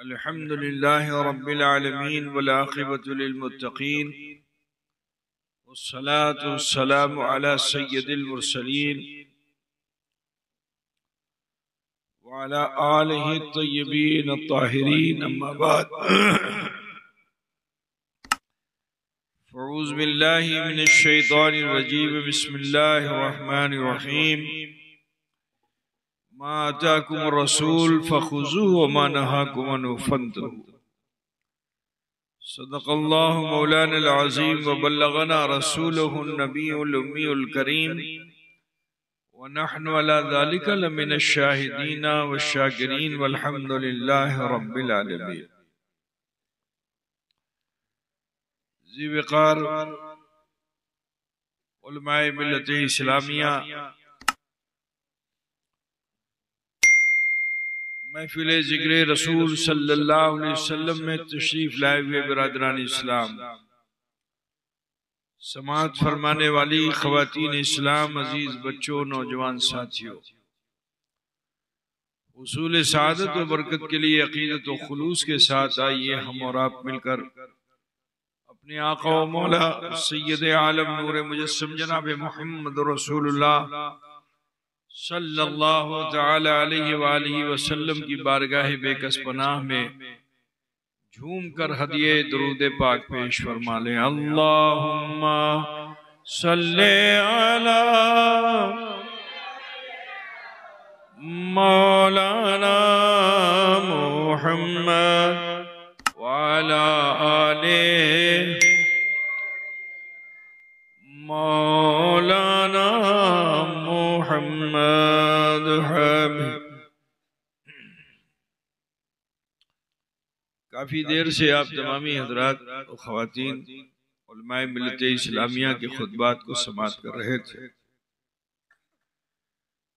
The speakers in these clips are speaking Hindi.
अल्हम्दुलिल्लाहि रब्बिल आलमीन वल आक़िबतु लिल मुत्तक़ीन वस्सलातु वस्सलामु अला सय्यिदिल मुरसलीन व अला आलिहि तय्यबीन अत्ताहिरीन अम्मा बाद फ़अऊज़ु बिल्लाहि मिनश शैतानिर रजीम बिस्मिल्लाहिर रहमानिर रहीम मा आताकुमुर रसूल फ़ख़ुज़ूहु व मा नहाकुम अन्हु फ़न्तहू। सदक़ल्लाहु मौलानल अज़ीम व बल्लगना रसूलुहुन नबियुल उम्मीयुल करीम व नहनु अला ज़ालिका लमिनश शाहिदीन वश्शाकिरीन वल्हम्दुलिल्लाहि रब्बिल आलमीन। ज़ी वक़ार उलमाए मिल्लत इस्लामिया महफिल ज़िक्र रसूल सल्लल्लाहु अलैहि वसल्लम में तशरीफ लाए हुए बिरादरान इस्लाम, समाअत फरमाने वाली ख़वातीन इस्लाम, अजीज बच्चों, नौजवान साथियों, उसूल सआदत व बरकत के लिए अक़ीदत व खुलूस के साथ आइए हम और आप मिलकर अपने आका व मौला सय्यद आलम नूर मुजस्सम जनाब मोहम्मद रसूलुल्लाह सल्लल्लाहु तआला अलैहि व आलिहि वसल्लम की बारगाह बेकस पनाह में झूम कर हदिये दुरूद पाक पेश फरमा लें। अल्लाहुम्मा सल्ले अला मौलाना मुहम्मद व अला आले मौलाना मुहम्मद हबीब। काफी देर से आप तमामी हजरात और ख़वातीन उलमाए मिल्लत इस्लामिया के खुतबात को समाअत कर रहे थे।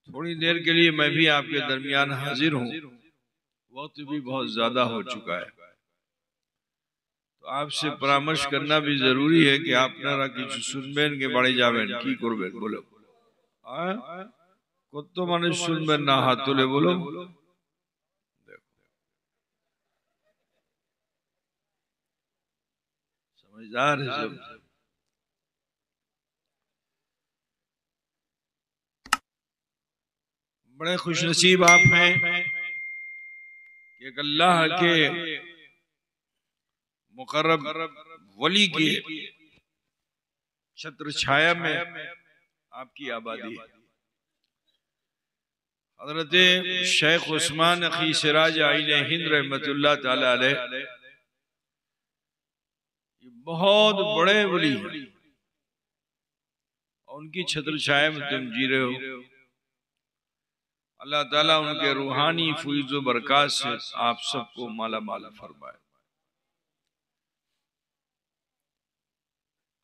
थोड़ी देर के लिए मैं भी आपके दरमियान हाजिर हूँ, वक्त भी बहुत ज्यादा हो चुका है, तो आपसे परामर्श करना भी जरूरी है कि आपनारा किछु सुनबेन के बाड़े जावेन की करबेन बोलो कत मानुष सुनबेन ना हाथ तुले बोलो। समझदार है सब। बड़े खुशनसीब आप हैं कि एक अल्लाह के मुकर्रब वली की छत्र छाया में आपकी आबादी है। हजरत शेख उस्मान अखी सिराज आइले हिंद रहमतुल्लाह ताला अलैह बहुत बड़े वली हैं और उनकी छत्र छाया में तुम जी रहे हो। अल्लाह ताला उनके रूहानी फैज़ व बरक़ात से आप सबको माला माल फरमाए।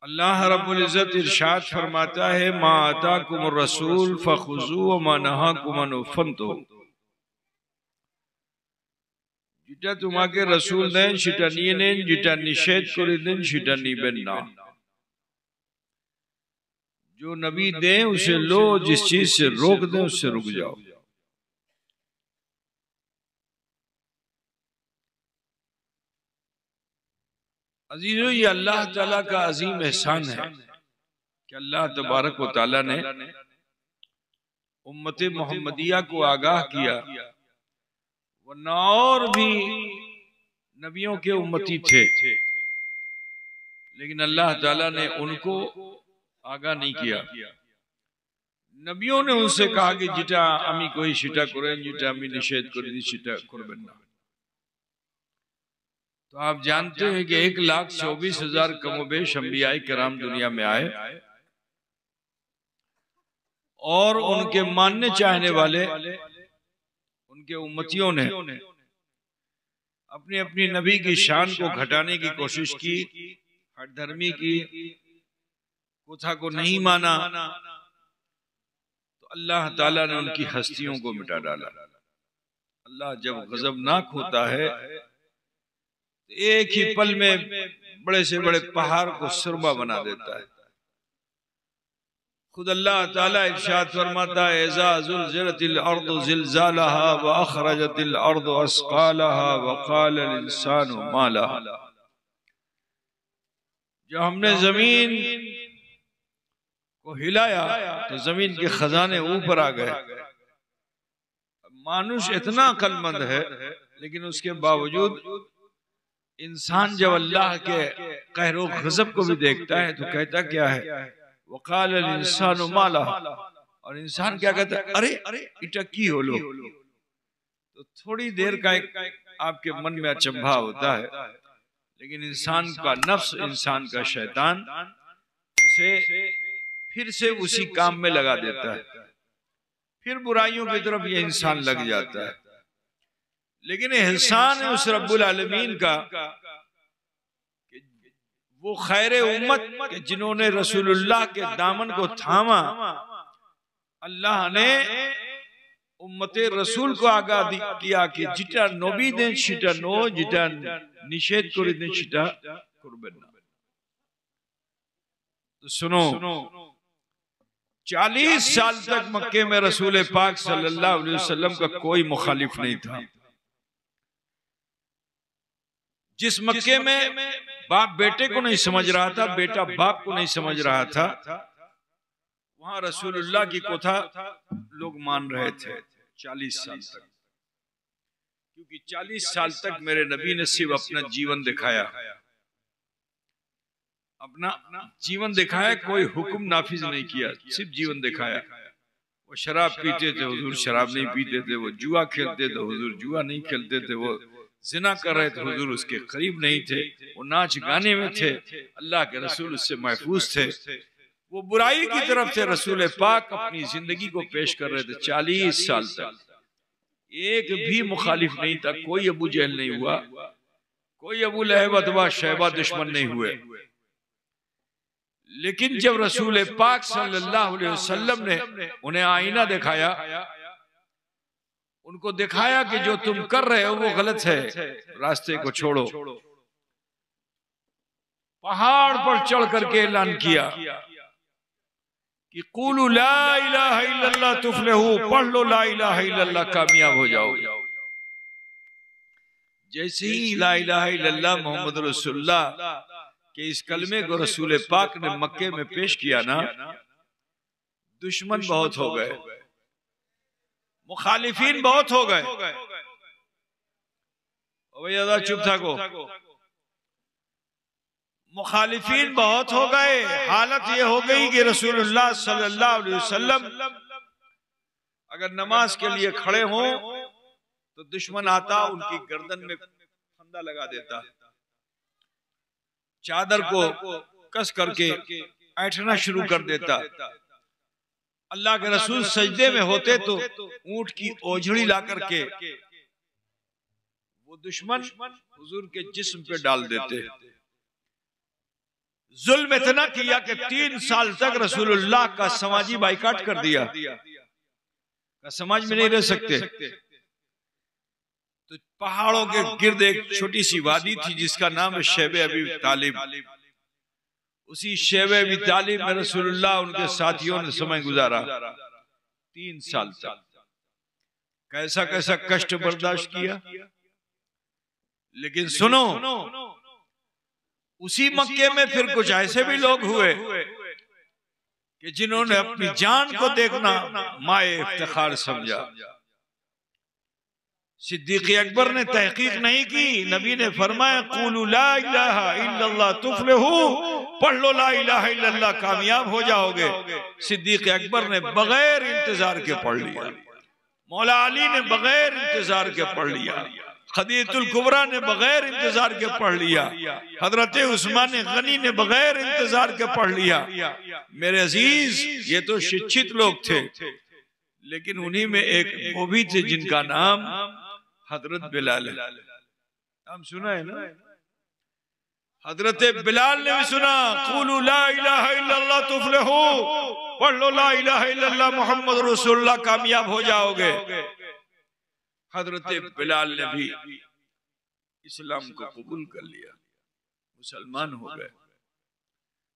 अल्लाह रब्बुल इज़्ज़त इरशाद फरमाता है मा आताकुमुर रसूल फ़ख़ुज़ूहु व मा नहाकुम अन्हु फ़न्तहू। जिटा तुम्हाके रसूल दें सेटा निये नेन, जिटा निषेध करे दें सेटा निबेन ना। जो नबी दें उसे लो, जिस चीज से रोक दें उससे रुक जाओ। अजीजों, ये अल्लाह ताला का अजीम एहसान है कि अल्लाह तबारक व ताला ने उम्मत मोहम्मदिया को आगाह किया, वरना और भी नबियों के उम्मती थे, लेकिन अल्लाह ताला ने उनको आगाह नहीं किया। नबियों ने उनसे कहा कि जिटा अमी कोई शिटा करें, जिटा अमी निषेध कर दी शिटा करबेन ना। तो आप जानते हैं कि 1,24,000 कमोबेश अंबियाए किराम दुनिया में आए और उनके मानने चाहने वाले उनके उम्मतियों ने अपनी अपनी नबी की शान को घटाने की कोशिश की, हर धर्मी की कुथा को नहीं माना, तो अल्लाह ताला ने उनकी हस्तियों को मिटा डाला। अल्लाह जब गजबनाक होता है एक ही पल में बड़े से बड़े पहाड़ को सुरमा बना देता है। खुद अल्लाह ताला इरशाद फरमाता है, इज़ा ज़ुलज़िलतिल अर्दु ज़िलज़ालहा व अख़रजतिल अर्दु अस्क़ालहा व क़ालल इंसानु मा लहा। जब हमने जमीन को हिलाया तो जमीन के खजाने ऊपर आ गए। मानुष इतना अक्लमंद है, लेकिन उसके बावजूद इंसान जब अल्लाह के कहरो गज़ब को भी देखता है तो कहता क्या है, वक़ाल इंसानु मा लहा। और इंसान क्या कहता है, अरे इटा की हो लो। तो थोड़ी देर का एक आपके मन में अचंभा होता है, लेकिन इंसान का नफ्स, इंसान का शैतान उसे फिर से उसी काम में लगा देता है, फिर बुराइयों की तरफ ये इंसान लग जाता है। लेकिन एहसान है उस रब्बुल आलमीन का, वो खैर उम्मत के जिन्होंने रसूलुल्लाह के दामन को थामा। अल्लाह ने उम्मते रसूल को आगाह किया कि जिटा नबी दें छिटा नो, जिटा निषेध कर दें छिटा करबेन ना। तो सुनो, 40 साल तक मक्के में रसूल पाक सल्लल्लाहु अलैहि वसल्लम का कोई मुखालिफ नहीं था। जिस मक्के में बाप बेटे को नहीं समझ रहा था, बेटा बाप को नहीं समझ रहा था, वहां रसूलुल्लाह की कथा लोग मान रहे थे 40 साल तक। क्योंकि 40 साल तक मेरे नबी ने सिर्फ अपना जीवन दिखाया, अपना जीवन दिखाया, कोई हुक्म नाफिज नहीं किया, सिर्फ जीवन दिखाया। वो शराब पीते थे, हुजूर शराब नहीं पीते थे। वो जुआ खेलते थे, हुजूर जुआ नहीं खेलते थे। वो जिना कर रहे थे, हुजूर उसके करीब नहीं थे। वो नाच गाने में थे, अल्लाह के रसूल उससे महफूज थे। वो बुराई की तरफ थे, रसूल पाक अपनी जिंदगी को पेश कर रहे थे 40 साल तक। एक भी मुखालिफ नहीं था, कोई अबू जहल नहीं हुआ, कोई अबू लहब अतबा शैबा दुश्मन नहीं हुए। लेकिन जब रसूल पाक सल्लल्लाहु अलैहि वसल्लम ने उन्हें आईना दिखाया, उनको दिखाया कि जो तुम कर रहे हो वो गलत है, रास्ते को छोड़ो। पहाड़ पर चढ़ करके ऐलान किया कि कुलू ला इलाहा इल्लल्लाह तुफलिहू, पढ़ लो ला इलाहा इल्लल्लाह, कामयाब हो जाओगे। जैसे ही ला इलाहा इल्लल्लाह मोहम्मद रसूलुल्लाह कि इस कलमे को रसूल पाक ने मक्के में पेश किया ना, दुश्मन बहुत हो गए, मुखालिफीन बहुत हो गए। भैया चुप था को, मुखालिफीन बहुत हो गए। हालत ये हो गई कि रसूलुल्लाह सल्लल्लाहु अलैहि वसल्लम अगर नमाज के लिए खड़े हों तो दुश्मन आता, उनकी गर्दन में फंदा लगा देता, चादर को कस करके ऐंठना शुरू कर देता। अल्लाह के रसूल सजदे में होते तो ऊंट की ओझड़ी ला करके वो दुश्मन हुजूर के जिस्म पे डाल देते। जुल्म इतना किया कि 3 साल तक रसूलुल्लाह का समाजी बाइकाट कर दिया, समाज में नहीं रह सकते। तो पहाड़ों के गिर्द एक छोटी सी वादी थी जिसका नाम है शैबे अबी तालिब। उसी शैबे अबी तालिब में रसूलुल्लाह उनके साथियों ने समय गुजारा 3 साल तक। कैसा कैसा कष्ट बर्दाश्त किया। लेकिन सुनो, उसी मक्के में फिर कुछ ऐसे भी लोग हुए कि जिन्होंने अपनी जान को देखना माए इफ्तिखार समझा। सिद्दीक़ अकबर ने तहकीक नहीं की, नबी ने फरमाया कुलू ला इलाहा इल्लल्लाह तुफलिहू, पढ़ लो ला इलाहा इल्लल्लाह, कामयाब हो जाओगे। सिद्दीक़ अकबर ने बगैर इंतजार के पढ़ लिया, मौला अली ने बगैर इंतजार के पढ़ लिया, खदीजतुल कुबरा ने बगैर इंतजार के पढ़ लिया, हजरत उस्मान गनी ने बगैर इंतजार के पढ़ लिया। मेरे अजीज, ये तो शिक्षित लोग थे, लेकिन उन्हीं में एक वो भी थे जिनका नाम हजरत बिलाल है। हम सुना है ना, हजरत बिलाल ने भी सुना कुलू ला इलाहा इल्लल्लाह तुफलिहू, पढ़ लो ला इलाहा इल्लल्लाह मुहम्मद रसूलुल्लाह, कामयाब हो जाओगे। हजरत बिलाल ने भी इस्लाम को कबूल कर लिया, मुसलमान हो गए।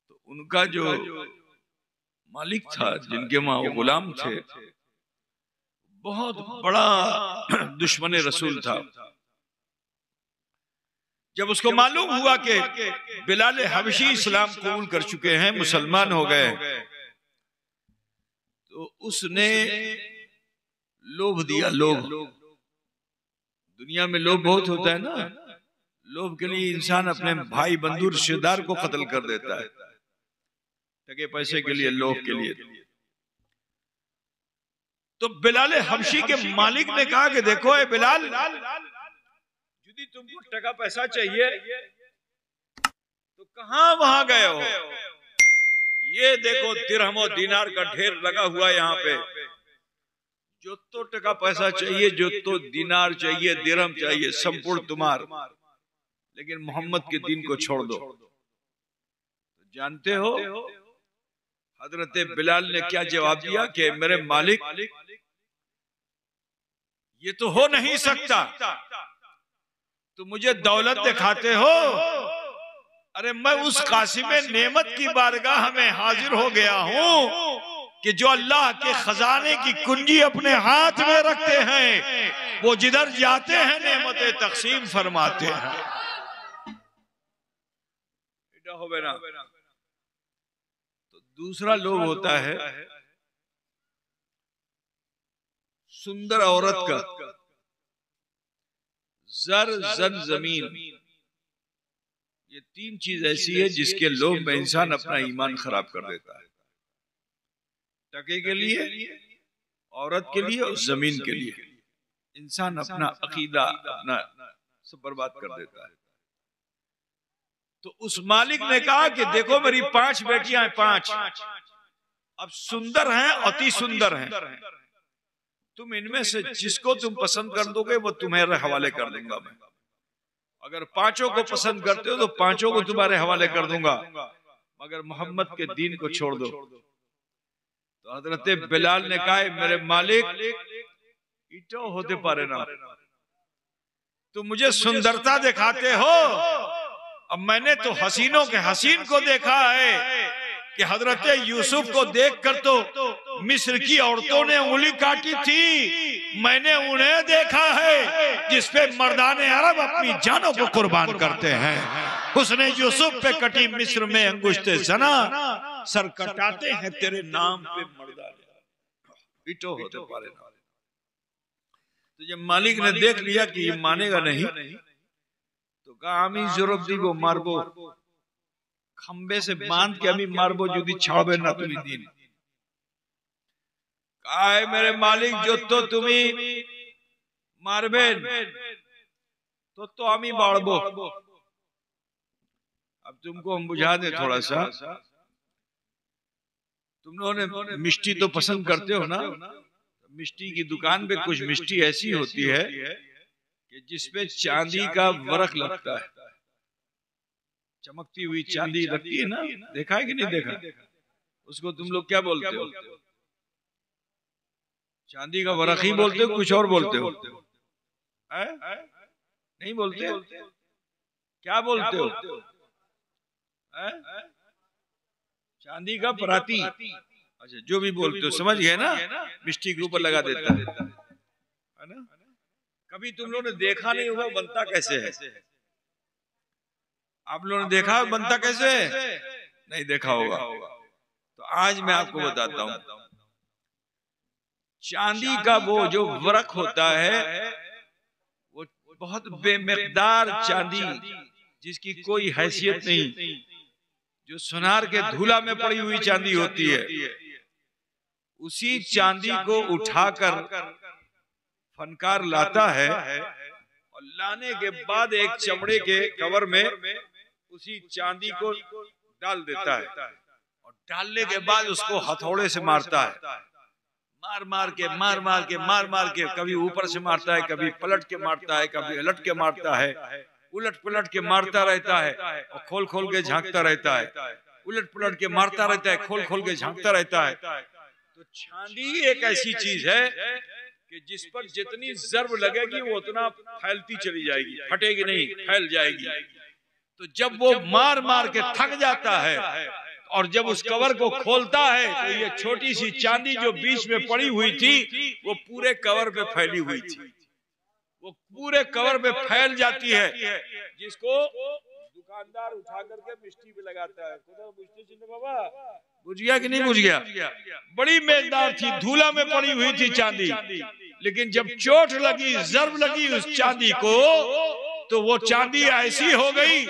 तो उनका जो मालिक था, जिनके वहां वो गुलाम थे, बहुत बड़ा दुश्मन रसूल था। जब उसको मालूम हुआ कि बिलाल हबशी इस्लाम कबूल कर चुके हैं, मुसलमान हो गए, तो उसने लोभ दिया। लोभ, दुनिया में लोभ बहुत होता है ना। लोभ के लिए इंसान अपने भाई बंधु रिश्तेदार को कत्ल कर देता है, टके पैसे के लिए, लोभ के लिए। तो बिलाल हबशी के मालिक ने कहा कि देखो ए बिलाल, यदि तुमको टका पैसा चाहिए तो कहां वहां गए हो? ये देखो दिरहम और दीनार का ढेर लगा हुआ है यहाँ पे। जो तो टका पैसा चाहिए, जो तो दीनार चाहिए, दिरहम चाहिए, संपूर्ण तुम्हार, लेकिन मोहम्मद के दीन को छोड़ दो। तो जानते हो हजरत बिलाल ने क्या जवाब दिया कि मेरे मालिक, ये तो हो नहीं सकता। तुम मुझे दौलत दिखाते हो, अरे मैं उस कासिमे नेमत की बारगाह में हाजिर हो गया हूं कि जो अल्लाह के खजाने की कुंजी अपने हाथ में रखते हैं, वो जिधर जाते हैं नेमतें तकसीम फरमाते हैं। हो ना। तो दूसरा लोभ होता है सुंदर औरत का, जर जन जमीन। ये तीन चीज ऐसी है जिसके लोभ में इंसान अपना ईमान खराब कर देता है। टके के लिए, औरत के लिए और जमीन के लिए इंसान अपना अकीदा, अपना सब बर्बाद कर देता है। तो उस मालिक ने कहा कि देखो मेरी 5 बेटियां हैं, 5 अब सुंदर हैं, अति सुंदर हैं। तुम इनमें से जिसको तुम पसंद कर दोगे वो तुम्हारे हवाले कर दूंगा मैं। अगर 5 को पसंद करते हो तो 5 को तुम्हारे हवाले कर दूंगा, मगर मोहम्मद के दीन को छोड़ दो। तो हजरत बिलाल ने कहा मेरे मालिक, इटो होते पारे ना, तुम मुझे सुंदरता दिखाते हो। अब मैंने तो हसीनों के हसीन को देखा है कि हजरत यूसुफ को देखकर तो मिस्र की औरतों ने उंगली काटी थी। मैंने उन्हें देखा है जिसपे मर्दाने अरब अपनी जानों को कुर्बान करते हैं। उसने यूसुफ पे कटी मिस्र में अंगुश्ते जना, सर कटाते हैं तेरे नाम पे मर्दाने। इटो होते पारे ना। तो जब मालिक ने देख लिया कि ये मानेगा नहीं, तो कहा आमी जरूरत दी वो मारबो, खंबे से बांध के अमी मारबो जुदी छाड़बे ना तुम्हें दीन। कहा मेरे मालिक, जो तो तुम्हें मारबे तो अमी बाड़बो। अब तुमको हम बुझा दे थोड़ा सा। तुम लोगों ने मिष्टी तो पसंद करते हो ना। मिष्टी की दुकान पे कुछ मिष्टी ऐसी होती है कि जिसपे चांदी का वर्क लगता है, चमकती हुई चांदी लगती है ना। देखा है कि नहीं देखा? उसको तुम लोग क्या बोलते हो? चांदी का वर्क ही बोलते हो, कुछ और बोलते हो? नहीं बोलते? क्या बोलते हो? चांदी का पराती। अच्छा, जो भी बोलते हो समझ गए ना। मिष्टी के ऊपर लगा देता है ना। कभी तुम लोगों ने देखा नहीं होगा बनता कैसे है। आप लोगों ने देखा बनता कैसे है? नहीं देखा होगा। तो आज मैं आपको बताता हूं। चांदी का वो जो वर्क होता है, वो बहुत बेमिकदार चांदी, जिसकी कोई हैसियत नहीं, जो सुनार के धूला में पड़ी हुई चांदी होती है, उसी चांदी को उठाकर फनकार लाता है और लाने के बाद एक चमड़े के कवर में उसी चांदी को डाल देता है और डालने के बाद उसको हथौड़े से मारता है। मार मार के कभी ऊपर से मारता है, कभी पलट के मारता है, कभी उलट के मारता है, उलट पलट के मारता रहता है और खोल खोल के झांकता रहता है, उलट पलट के मारता रहता है, खोल खोल के झांकता रहता है। तो चांदी एक ऐसी चीज है कि जिस पर जितनी जर्ब लगेगी वो उतना फैलती चली जाएगी, फटेगी नहीं, फैल जाएगी। तो जब वो मार मार के थक जाता है और जब उस कवर को खोलता है तो ये छोटी सी चांदी जो बीच में पड़ी हुई थी वो पूरे कवर पे फैली हुई थी, वो पूरे कवर पे फैल जाती है, जिसको दुकानदार उठा करके मिष्टी पे लगाता है। बाबा बुझ गया कि नहीं बुझ गया? बड़ी मजेदार थी, धूला में पड़ी हुई थी चांदी, लेकिन जब चोट लगी, जर्ब लगी उस चांदी को, तो वो चांदी ऐसी हो गई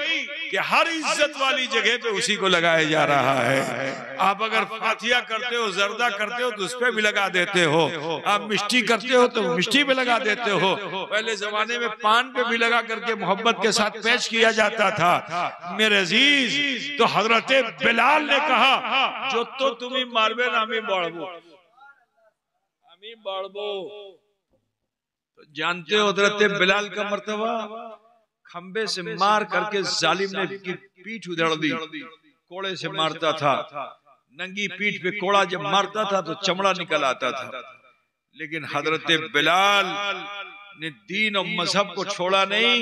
कि हर इज्जत वाली जगह पे उसी को लगाया जा रहा है। आप अगर फातिया करते हो, जर्दा करते हो तो उस पे भी लगा देते हो, आप मिष्टी करते हो तो मिष्टी पे लगा देते हो। पहले जमाने में पान पे भी लगा करके मोहब्बत के साथ पेश किया जाता था। मेरे अजीज, तो हजरत बिलाल ने कहा जो तो तुम्हें मारबे ना हमें बढ़बो, हमें बढ़बो। तो जानते हो हजरत बिलाल का मर्तबा, खंबे से मार करके जालिम ने की पीठ उधेड़ दी, कोड़े से मारता था, नंगी पीठ पे कोड़ा जब मारता था तो चमड़ा निकल आता था। लेकिन हजरत बिलाल ने दीन और मजहब को छोड़ा नहीं,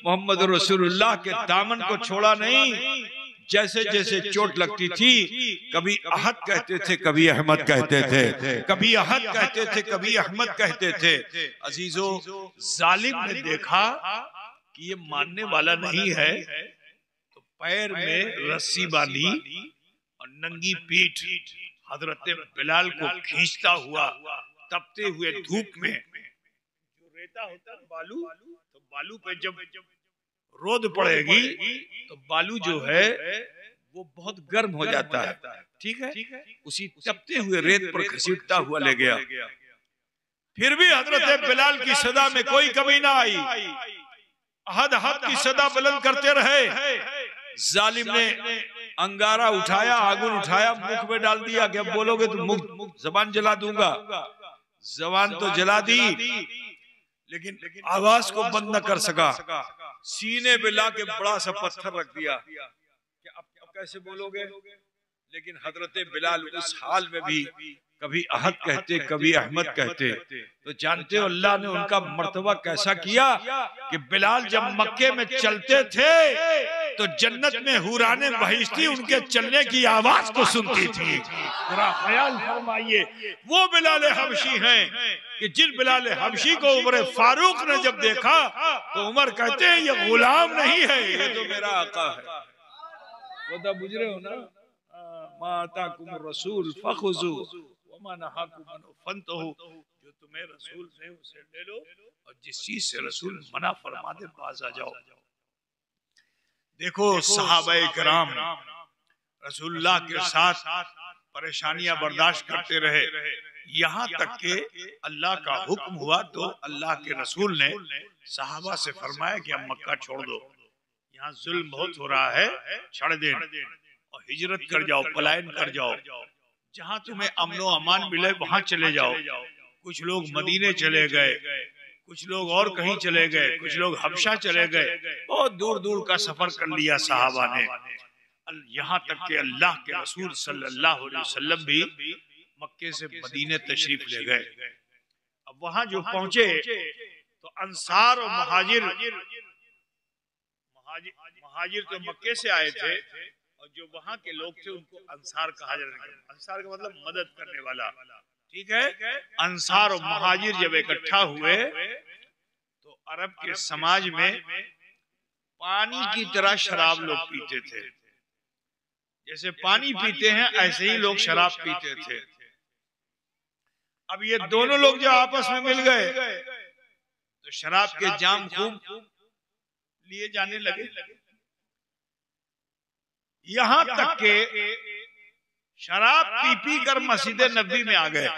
मोहम्मद रसूलुल्लाह के दामन को छोड़ा नहीं। जैसे जैसे चोट लगती थी, कभी अहद कहते थे, कभी अहमद कहते थे, कभी अहद कहते थे, कभी अहमद कहते थे। अजीजों, जालिम ने देखा कि ये मानने वाला नहीं है, तो पैर में रस्सी बांधी और नंगी पीठ हजरत बिलाल को खींचता हुआ तपते हुए धूप में, जो रेता होता है बालू, तो बालू पे जब रोद पड़ेगी तो बालू जो है वो बहुत गर्म हो जाता है, ठीक है, उसी तपते हुए रेत पर घसीटता हुआ ले गया। फिर भी हजरत बिलाल की सदा में कोई कमी ना आई, अहद अहद की सदा बुलंद करते रहे। जालिम ने अंगारा उठाया, आगुन उठाया, मुख में डाल दिया कि अब बोलोगे तो मुख जबान जला दूंगा। जबान तो जला दी, लेकिन आवाज को बंद न कर सका। सीने पे ला के बड़ा सा पत्थर रख दिया कि अब कैसे बोलोगे। लेकिन हजरत बिलाल उस हाल में भी कभी अहद कहते, कभी अहमद कहते। तो जानते हो अल्लाह ने उनका मर्तबा कैसा किया कि बिलाल जब मक्के में चलते थे तो जन्नत में हुराने बहिश्ती उनके चलने की आवाज को सुनती थी। जरा ख्याल फरमाइए, वो बिलाल हबशी हैं कि जिन बिलाल हबशी को उमर फारूक ने जब देखा तो उमर कहते हैं ये गुलाम नहीं है, ये तो मेरा आका है। वो तो बुझ रहे हो ना, माता कुम रसूल फखुजू वमा नहाकुम अन फंतहू, जो तुम्हें रसूल से उसे ले लो और जिस चीज से रसूल मना फरमा दे बाज आ जाओ। देखो सहाबाए किराम रसूलुल्लाह के साथ परेशानियां बर्दाश्त करते रहे, यहाँ तक के अल्लाह का हुक्म हुआ तो अल्लाह के रसूल ने सहाबा से फरमाया कि अब मक्का छोड़ दो, यहाँ जुल्म बहुत हो रहा है, छोड़ दे और हिजरत कर जाओ, पलायन कर जाओ, जहाँ तुम्हें अमनो अमान मिले वहां चले जाओ। कुछ लोग मदीने चले गए, कुछ लोग और कहीं चले गए, कुछ लोग हबशा चले गए, बहुत दूर दूर का सफर कर लिया सहाबा ने। यहाँ तक कि अल्लाह के रसूल सल्लल्लाहु अलैहि वसल्लम भी मक्के से मदीने तशरीफ ले गए। अब वहां जो पहुंचे तो अंसार और महाजिर तो मक्के से आए थे और जो वहां के लोग थे उनको अंसार कहा जाता है। अंसार का मतलब मदद करने वाला, ठीक है। अंसार और महाजिर जब इकट्ठा हुए तो अरब के समाज में पानी की तरह शराब लोग पीते थे। जैसे पानी पीते हैं ऐसे ही लोग शराब पीते थे। अब ये दोनों लोग जो आपस में मिल गए तो शराब के जाम खूब लिए जाने लगे, यहाँ तक के शराब पी पी कर मस्जिद नबी में आ गए।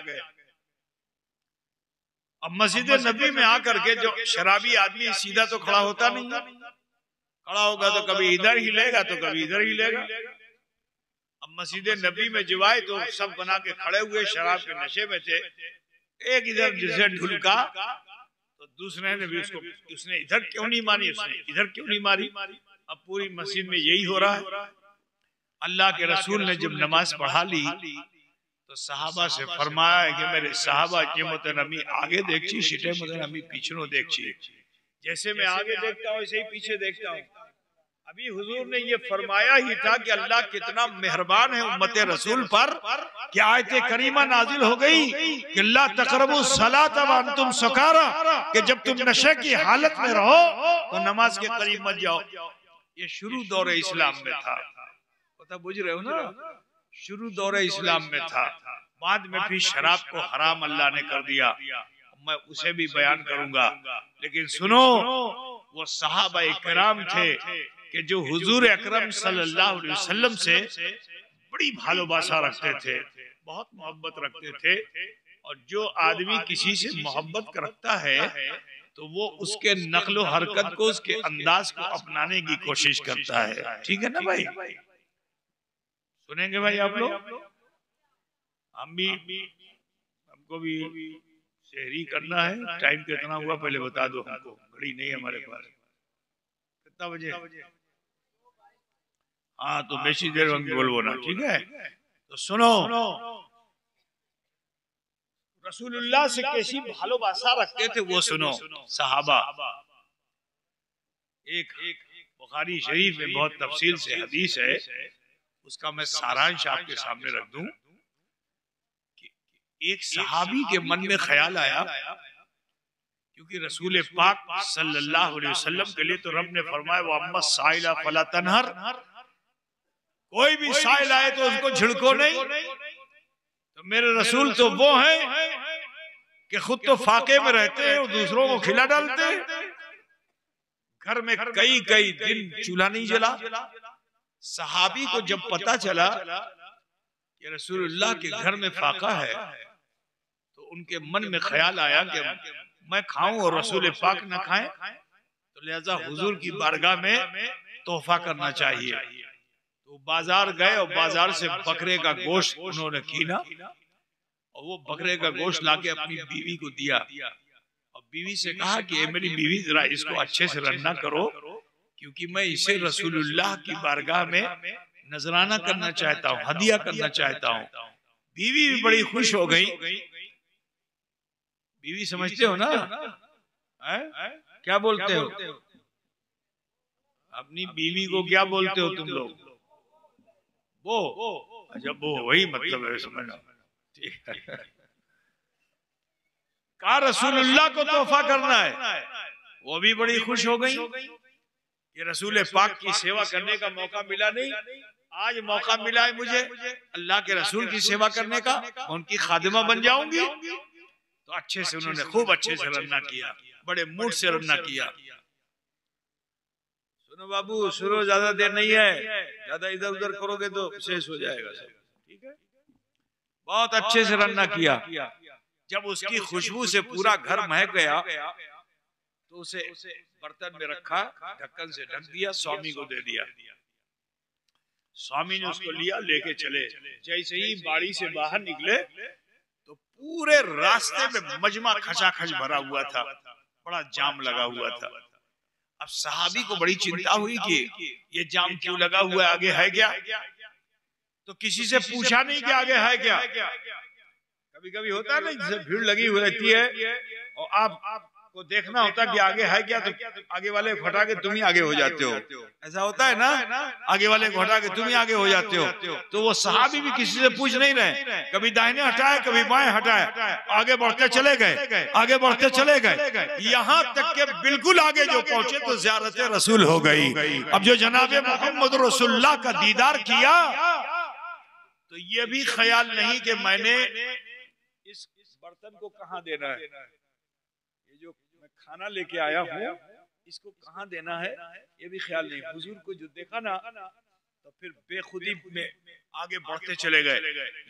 अब मस्जिद नबी में आकर के जो शराबी आदमी सीधा तो खड़ा होता नहीं, खड़ा होगा तो कभी इधर ही लेगा तो कभी इधर ही लेगा। अब मस्जिद नबी में जब आए तो सब बना के खड़े हुए, शराब के नशे में थे। एक इधर जिसे ढुलका तो दूसरे ने भी उसने इधर क्यों नहीं मारी, उसने इधर क्यों नहीं मारी। अब पूरी मस्जिद में यही हो रहा है। अल्लाह के रसूल ने जब नमाज पढ़ा ली तो सहाबा से फरमाया कि मेरे सहाबा के मुतनमी आगे देखी, शिटे मुतनमी पीछे देखी। जैसे मैं आगे देखता हूँ ऐसे ही पीछे देखता हूँ। अभी हुजूर ने ये फरमाया ही था कि अल्लाह कितना मेहरबान है उम्मत रसूल पर, कि आयत करीमा नाजिल हो गई कि ला तक़रबू सलात व अंतुम सुकारा, कि जब तुम नशे की हालत में रहो तो नमाज के करीब मत जाओ। ये शुरू दौरे इस्लाम में था, पता बुझ रहे हो ना, शुरू दौरे इस्लाम में था। बाद में फिर शराब को हराम अल्लाह ने कर दिया, मैं उसे भी बयान करूंगा। लेकिन सुनो, वो सहाबा इकराम थे कि जो हुजूर अकरम सल्लल्लाहु अलैहि वसल्लम से बड़ी भालोबासा रखते थे, बहुत मोहब्बत रखते थे। और जो आदमी किसी से मोहब्बत रखता है तो वो उसके नक्ल हरकत को, उसके अंदाज को अपनाने की कोशिश करता है। ठीक है ना भाई? सुनेंगे भाई आप लोग? हमको भी शहरी करना है। टाइम कितना हुआ पहले बता दो हमको, घड़ी नहीं हमारे पास। कितना बजे? हाँ, तो बेसी देर हम बोलबो ना, ठीक है? तो सुनो, रसूलुल्लाह से कैसी भालोबासा रखते थे वो सुनो। सहाबा, एक बुखारी शरीफ में बहुत तफसील से हदीस है, उसका मैं सारांश आपके सामने रख दूं कि एक सहाबी के मन में ख्याल आया, क्योंकि रसूल पाक सल्लल्लाहु अलैहि वसल्लम के लिए तो रब ने फरमाया वो अम्मा साइला फला तनहर, कोई भी साइल आए तो उसको झिड़को नहीं। तो मेरे रसूल तो वो हैं कि खुद तो फाके में रहते हैं और दूसरों को खिला डालते हैं। घर में कई कई दिन चूल्हा नहीं जला। सहाबी को जब पता चला कि रसूलुल्लाह के घर में फाका है तो उनके मन में ख्याल आया कि मैं खाऊं और रसूल पाक न खाएं, तो लिहाजा हुजूर की बारगाह में तोहफा करना चाहिए। तो बाजार गए और बाजार से बकरे का गोश्त उन्होंने कीना और वो बकरे का गोश्त लाके अपनी बीवी को दिया और बीवी से कहा कि मेरी बीवी जरा इसको अच्छे से रन्ना करो, क्योंकि मैं इसे रसूलुल्लाह की बारगाह में नजराना करना चाहता हूँ, हदिया करना चाहता हूँ। बीवी भी बड़ी खुश हो गई। बीवी समझते हो ना? क्या बोलते हो? अपनी बीवी को क्या बोलते हो तुम लोग? वो, अच्छा वो वही मतलब है, समझना। ठीक है, कहा रसूलुल्लाह को तोहफा करना है। वो भी बड़ी खुश हो गई कि रसूल पाक की सेवा करने का मौका मिला नहीं, आज मौका मिला है मुझे अल्लाह के रसूल की सेवा करने का, उनकी खादिमा बन जाऊंगी। तो अच्छे से उन्होंने खूब अच्छे से रन्ना किया, बड़े मूड से रन्ना किया। सुनो बाबू, सुनो, ज्यादा देर नहीं है, ज्यादा इधर उधर करोगे तो शेष हो जाएगा सब। ठीक है? बहुत अच्छे से रन्ना किया। जब उसकी खुशबू से पूरा घर महक गया तो उसे बर्तन में रखा, ढक्कन से ढक दिया, स्वामी को दे दिया। स्वामी ने उसको लिया, लेके चले। जैसे ही बाड़ी से बाहर निकले तो पूरे रास्ते में मजमा खचाखच भरा हुआ था, बड़ा जाम लगा हुआ था। अब सहाबी को बड़ी चिंता हुई कि ये जाम क्यों लगा हुआ है, आगे है क्या? तो किसी से पूछा नहीं कि आगे है क्या। कभी कभी होता है ना, जैसे भीड़ लगी हुई रहती है और आपको देखना होता है कि आगे है क्या, तो आगे वाले को हटा के तुम ही आगे हो जाते हो। ऐसा होता है ना, आगे वाले को हटा के तुम ही आगे हो जाते हो। तो वो सहाबी भी किसी से पूछ नहीं रहे, कभी दाहिने हटाए कभी बाएं हटाए, आगे बढ़ते चले गए, आगे बढ़ते चले गए, यहाँ तक के बिल्कुल आगे जो पहुंचे तो ज़ियारत रसूल हो गई। अब जो जनाबे मोहम्मद रसूलुल्लाह का दीदार किया तो ये भी ख्याल नहीं कि मैंने इस बर्तन को कहाँ देना है, ये जो मैं खाना लेके आया हूँ इसको कहाँ देना है, ये भी ख्याल नहीं। हुजूर को जो देखा ना तो फिर बेखुदी में आगे बढ़ते चले गए,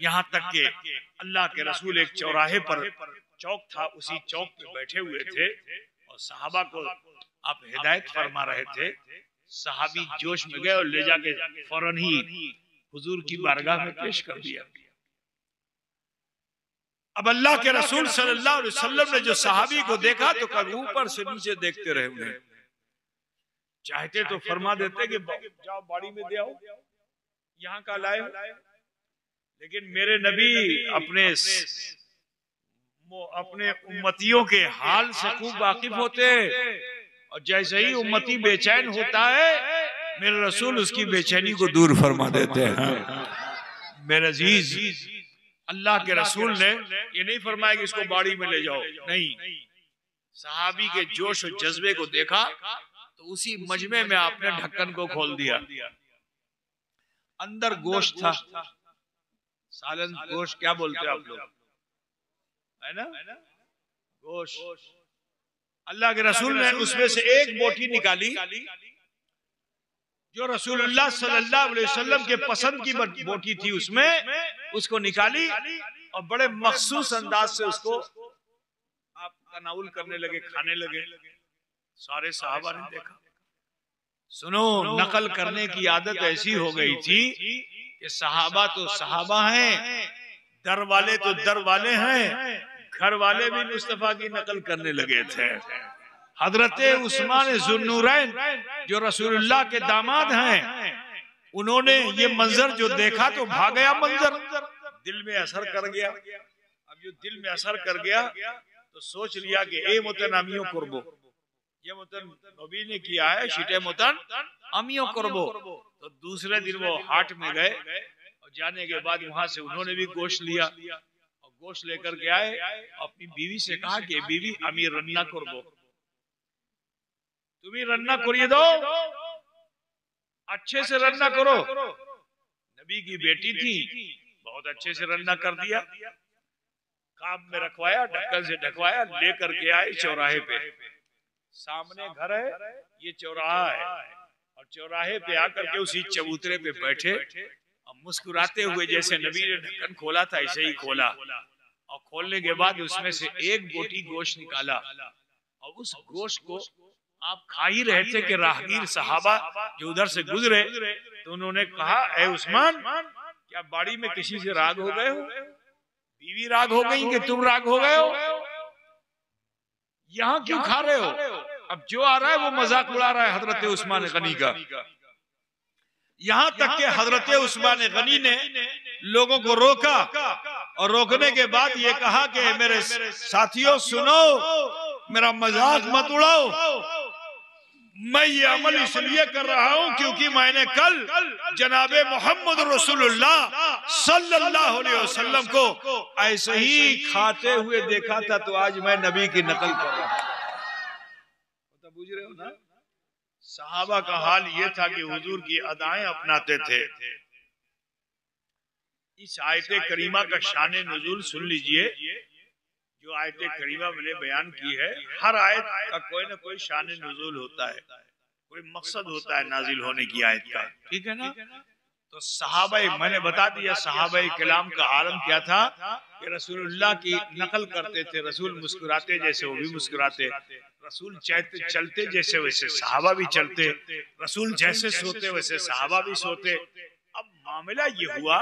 यहाँ तक के अल्लाह के रसूल एक चौराहे पर, चौक था, उसी चौक पे बैठे हुए थे और सहाबा को आप हिदायत फरमा रहे थे। सहाबी जोश में गए और ले जाके फौरन ही हुजूर की बारगाह में पेश कर दिया। अब अल्लाह के रसूल सल्लल्लाहु अलैहि वसल्लम ने जो सहाबी को देखा तो कभी ऊपर से नीचे देखते रहे उन्हें। चाहते तो फरमा देते कि जाओ बाड़ी में दे आओ, यहाँ का लाए हो, लेकिन मेरे नबी अपने उम्मतियों के हाल से खूब वाकिफ होते और जैसे ही उम्मती बेचैन होता है मेरे रसूल उसकी बेचैनी को दूर फरमा देते हैं। मेरे अजीज, अल्लाह के रसूल ने ये नहीं फरमाया कि इसको बाड़ी में ले जाओ, नहीं, सहाबी के जोश और जज्बे को देखा तो उसी मजमे में आपने ढक्कन को खोल दिया। अंदर गोश्त था, सालन गोश्त क्या बोलते हैं आप लोग, है ना, गोश्त। अल्लाह के रसूल ने उसमें से एक बोटी निकाली जो रसूलुल्लाह सल्लल्लाहु अलैहि वसल्लम के पसंद की बोटी थी, उसमें उसको निकाली और बड़े मखसूस अंदाज से उसको आप तनाउल करने लगे, खाने लगे। सारे सहाबा ने देखा। सुनो, नकल करने की आदत ऐसी हो गई थी कि सहाबा तो सहाबा हैं, दर वाले तो दर वाले हैं, घर वाले भी मुस्तफा की नकल करने लगे थे। हजरत उस्मान ज़ुन्नूरैन जो रसूलुल्लाह के दामाद हैं, उन्होंने ये मंजर जो देखा तो भाग गया मंजर, दिल में असर कर गया। अब जो दिल में असर कर गया तो सोच लिया कि ए मुतन अमियों कुर्बो, ये मुतन नबी ने किया है, शिटे मुतन अमियों कुर्बो। तो दूसरे दिन वो हाट में गए और जाने के बाद वहां से उन्होंने भी गोश्त लिया और गोश्त लेकर के आए। अपनी बीवी से कहा कि बीवी अमीर रन्ना कुर्बो, तुम्हें रन्ना करिए दो, अच्छे से रन्ना करो। नबी की बेटी थी, बहुत अच्छे से रन्ना कर दिया, काम में रखवाया, ढक्कन से ढकवाया, लेकर के आए चौराहे पे। सामने घर है, ये चौराहा है, और चौराहे पे आकर के उसी चबूतरे पे बैठे और मुस्कुराते हुए, जैसे नबी ने ढक्कन खोला था ऐसे ही खोला, और खोलने के बाद उसमें से एक बोटी गोश्त निकाला और उस गोश्त को आप खा ही रहे थे कि राहगीर सहाबा जो उधर से गुजरे तो उन्होंने कहा, ए उस्मान, क्या बाड़ी में किसी से राग हो गए हो? बीवी राग हो गई कि तुम राग हो गए हो? यहाँ क्यों खा रहे हो? अब जो आ रहा है वो मजाक उड़ा रहा है हजरत उस्मान गनी का। यहाँ तक कि हजरत उस्मान गनी ने लोगों को रोका और रोकने के बाद ये कहा कि मेरे साथियों सुनो, मेरा मजाक मत उड़ाओ, मैं ये अमल इसलिए कर रहा हूं क्योंकि मैंने कल जनाबे मोहम्मद रसूलुल्लाह सल्लल्लाहु अलैहि वसल्लम को ऐसे ही खाते हुए देखा था, तो आज मैं नबी की नकल कर रहा हूं। तो बुझ रहे हो ना, सहाबा का हाल ये था कि हुजूर की अदाएं अपनाते थे। इस आयत करीमा का शान नुज़ूल सुन लीजिए, जो आयत करीमा मैंने बयान की है। हर आयत का कोई ना कोई शान नुज़ूल होता है, कोई मकसद होता है नाजिल होने की आयत का, ठीक है ना। तो सहाबा, मैंने बता दिया सहाबा कलाम का आलम क्या था कि रसूलुल्लाह की नकल करते थे। रसूल मुस्कुराते जैसे वो भी मुस्कुराते, रसूल चलते जैसे वैसे सहाबा भी चलते, रसूल जैसे सोते वैसे सहाबा भी सोते। अब मामला ये हुआ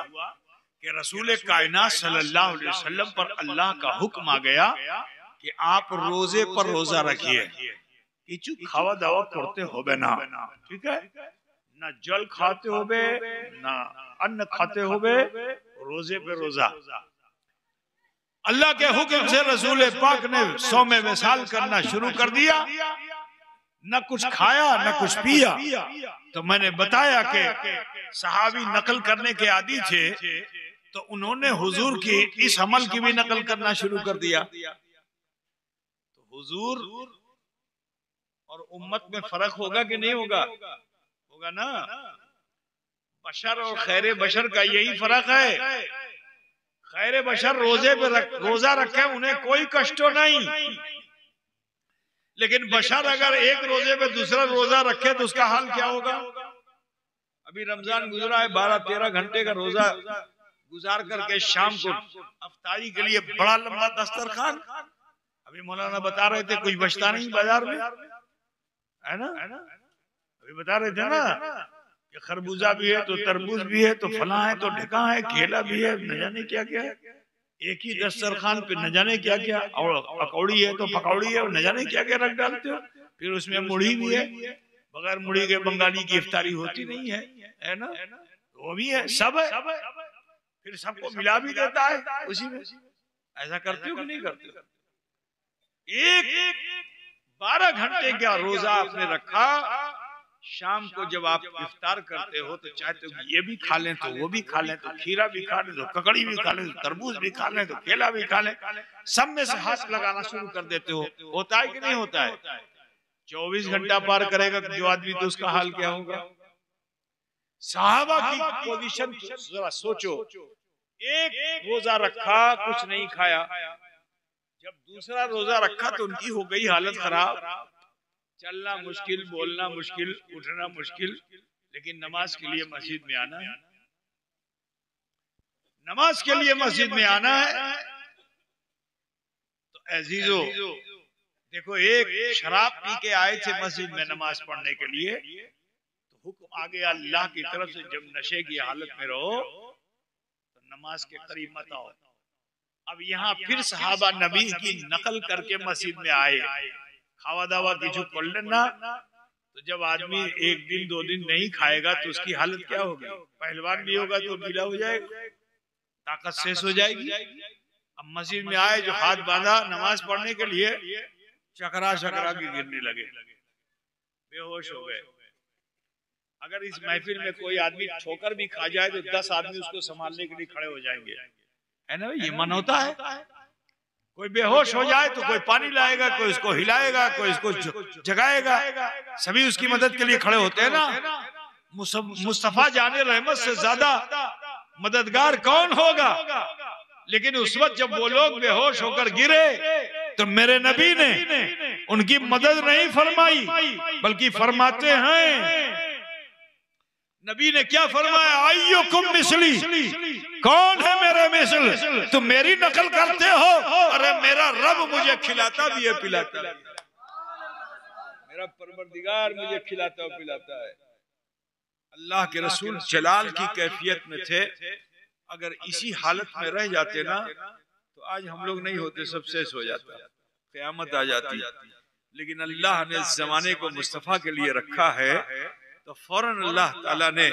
कि रसूल कायनात सल्लल्लाहु अलैहि वसल्लम पर अल्लाह का हुक्म आ गया कि आप रोजे पर रोजा रखिए, किचु खावा दावा करते होबे ना, ठीक है ना, जल खाते होबे ना अन्न खाते होबे, रोजे पे रोजा। अल्लाह के हुक्म से रसूल पाक ने सौमे विसाल करना शुरू कर दिया, न कुछ खाया न कुछ पिया। तो मैंने बताया कि सहाबी नकल करने के आदी थे, तो उन्होंने हुजूर की इस अमल की भी नकल करना शुरू कर दिया। तो हुजूर और उम्मत में फर्क होगा कि नहीं होगा? होगा ना। बशर और खैर बशर का यही फर्क है। खैर बशर रोजे पे रोजा रखे, उन्हें कोई कष्ट नहीं, लेकिन बशर अगर एक रोजे पे दूसरा रोजा रखे तो उसका हाल क्या होगा? अभी रमजान गुजरा है, 12-13 घंटे का रोजा गुजार करके शाम को अफ्तारी के लिए बड़ा लंबा दस्तरखान। अभी मौलाना बता रहे थे कुछ बचता नहीं बाजार में, है ना। अभी बता रहे थे ना कि खरबूजा भी है तो तरबूज भी है तो फला है तो ढका है, केला भी है, न जाने क्या क्या है। एक ही दस्तरखान पे न जाने क्या क्या, और पकौड़ी है तो पकौड़ी है, न जाने क्या क्या रख डालते हो। फिर उसमें मुड़ी भी है, बगैर मुड़ी के बंगाली की इफ्तारी होती नहीं है ना। वो भी है, सब है, फिर सबको मिला भी देता है उसी में। ऐसा करते हो कि नहीं करते हो? एक 12 घंटे का रोजा आपने रखा, शाम को जब आप इफ्तार करते हो तो चाहते हो ये भी खा लें तो वो भी खा लें, तो खीरा भी खा लें, तो ककड़ी भी खा लें, तो तरबूज भी खा लें, तो केला भी खा लें, सब में से हाथ लगाना शुरू कर देते हो। होता है कि नहीं होता है? 24 घंटा पार करेगा जो आदमी, तो उसका हाल क्या होगा? सहाबा की पोजीशन जरा सोचो, एक रोजा रखा, कुछ नहीं खाया, जब दूसरा रोजा रखा तो उनकी हो गई हालत खराब, चलना मुश्किल, बोलना मुश्किल, उठना मुश्किल, लेकिन नमाज के लिए मस्जिद में आना है, नमाज के लिए मस्जिद में आना है। तो अजीजो देखो, एक शराब पी के आए थे मस्जिद में नमाज पढ़ने के लिए, तो हुक्म आ गया अल्लाह की तरफ से, जब नशे की हालत में रहो तो नमाज के करीब मत आओ। अब यहाँ फिर सहाबा नबी की नकल करके मस्जिद में आए, खावा दावा किसी कर लेना, तो जब आदमी एक दिन 2 दिन नहीं खाएगा तो उसकी हालत क्या होगी? पहलवान भी होगा तो गीला हो जाएगा, ताकत शेष हो जाएगी। अब मस्जिद में आए, जो हाथ बांधा नमाज पढ़ने के लिए, चकरा चकरा के गिरने लगे, बेहोश हो गए। अगर इस महफिल में कोई आदमी ठोकर भी खा जाए तो 10 आदमी उसको संभालने के लिए खड़े हो जाएंगे, है ना? ये मन होता है। कोई बेहोश हो जाए तो कोई पानी लाएगा, कोई उसको हिलाएगा, कोई उसको जगाएगा, सभी उसकी मदद के लिए खड़े होते हैं ना। मुस्तफा जाने रहमत से ज्यादा मददगार कौन होगा? लेकिन उस वक्त जब वो लोग बेहोश होकर गिरे तो मेरे नबी ने उनकी मदद नहीं फरमाई, बल्कि फरमाते हैं, नबी ने क्या फरमाया? अय्युकुम मिसली, कौन है मेरे मिसल? तुम मेरी नकल करते हो? अरे मेरा रब मुझे खिलाता भी है, पिलाता है, मेरा परवरदिगार मुझे खिलाता और पिलाता है। अल्लाह के रसूल जलाल की कैफियत में थे, अगर इसी हालत में रह जाते ना तो आज हम लोग नहीं होते, सब शेष हो जाता, क़यामत आ जाती। लेकिन अल्लाह ने इस जमाने को मुस्तफा के लिए रखा है, तो फौरन अल्लाह ताला ने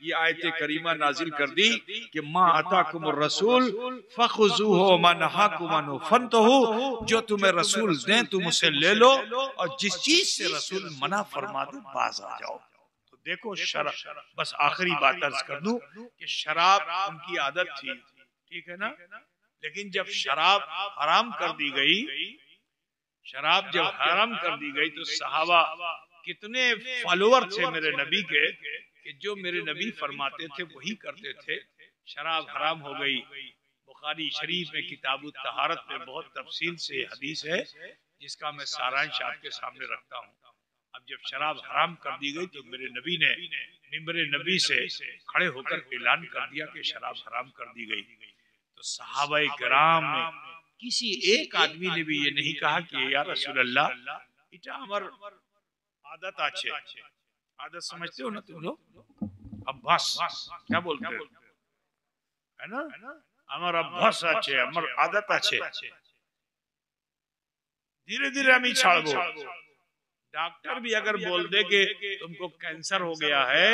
ये आयत करीमा नाजिल कर दी कि मा अताकुमुर रसूल फखुज़ूहु व मा नहाकुम अन्हु फंतहू, जो तुम्हें रसूल दें तुम उसे ले लो, और जिस चीज से रसूल मना फरमा दे बाज आ जाओ। तो देखो शराब, बस आखिरी बात अर्ज कर दूं कि शराब उनकी आदत थी, ठीक है ना? लेकिन जब शराब हराम कर दी गई, शराब जब हराम कर दी गई तो सहाबा कितने फॉलोअर थे मेरे नबी के, कि जो मेरे नबी फरमाते थे वही करते थे। शराब हराम हो गई। बुखारी शरीफ में किताबुत तहारत में बहुत तफसील से हदीस है, जिसका मैं सारांश आपके सामने रखता हूँ। अब जब शराब हराम कर दी गई तो मेरे नबी ने मिंबरे नबी से खड़े होकर ऐलान कर दिया कि शराब हराम कर दी गई। तो सहाबाए किराम में किसी एक आदमी ने भी ये नहीं कहा कि या रसूल अल्लाह, इटा हमार आदत आछे। आदत समझते हो ना तुम लोग? अभ्यास क्या बोलते हो, है ना? हमार अभ्यास आछे, हमार आदत आछे, धीरे धीरे हम ही छाड़बो। डॉक्टर भी अगर बोल दे कि तुमको कैंसर हो गया है,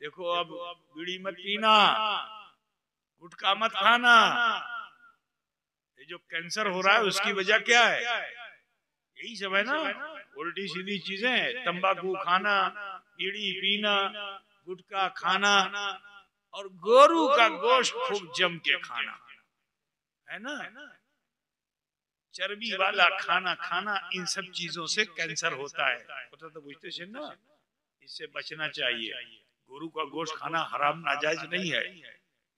देखो अब बीड़ी मत पीना, गुटखा मत खाना, ये जो कैंसर हो रहा है उसकी वजह क्या है? यही सब है ना, उल्टी सीधी चीजें, तंबाकू खाना, बीड़ी पीना, गुटखा खाना, और गोरू का गोश्त खूब जम के खाना, है ना, चर्बी वाला खाना खाना, इन सब चीजों से कैंसर होता है। होता तो बुझते से ना, इससे बचना चाहिए। गोरू का गोश्त खाना हराम नाजायज नहीं है,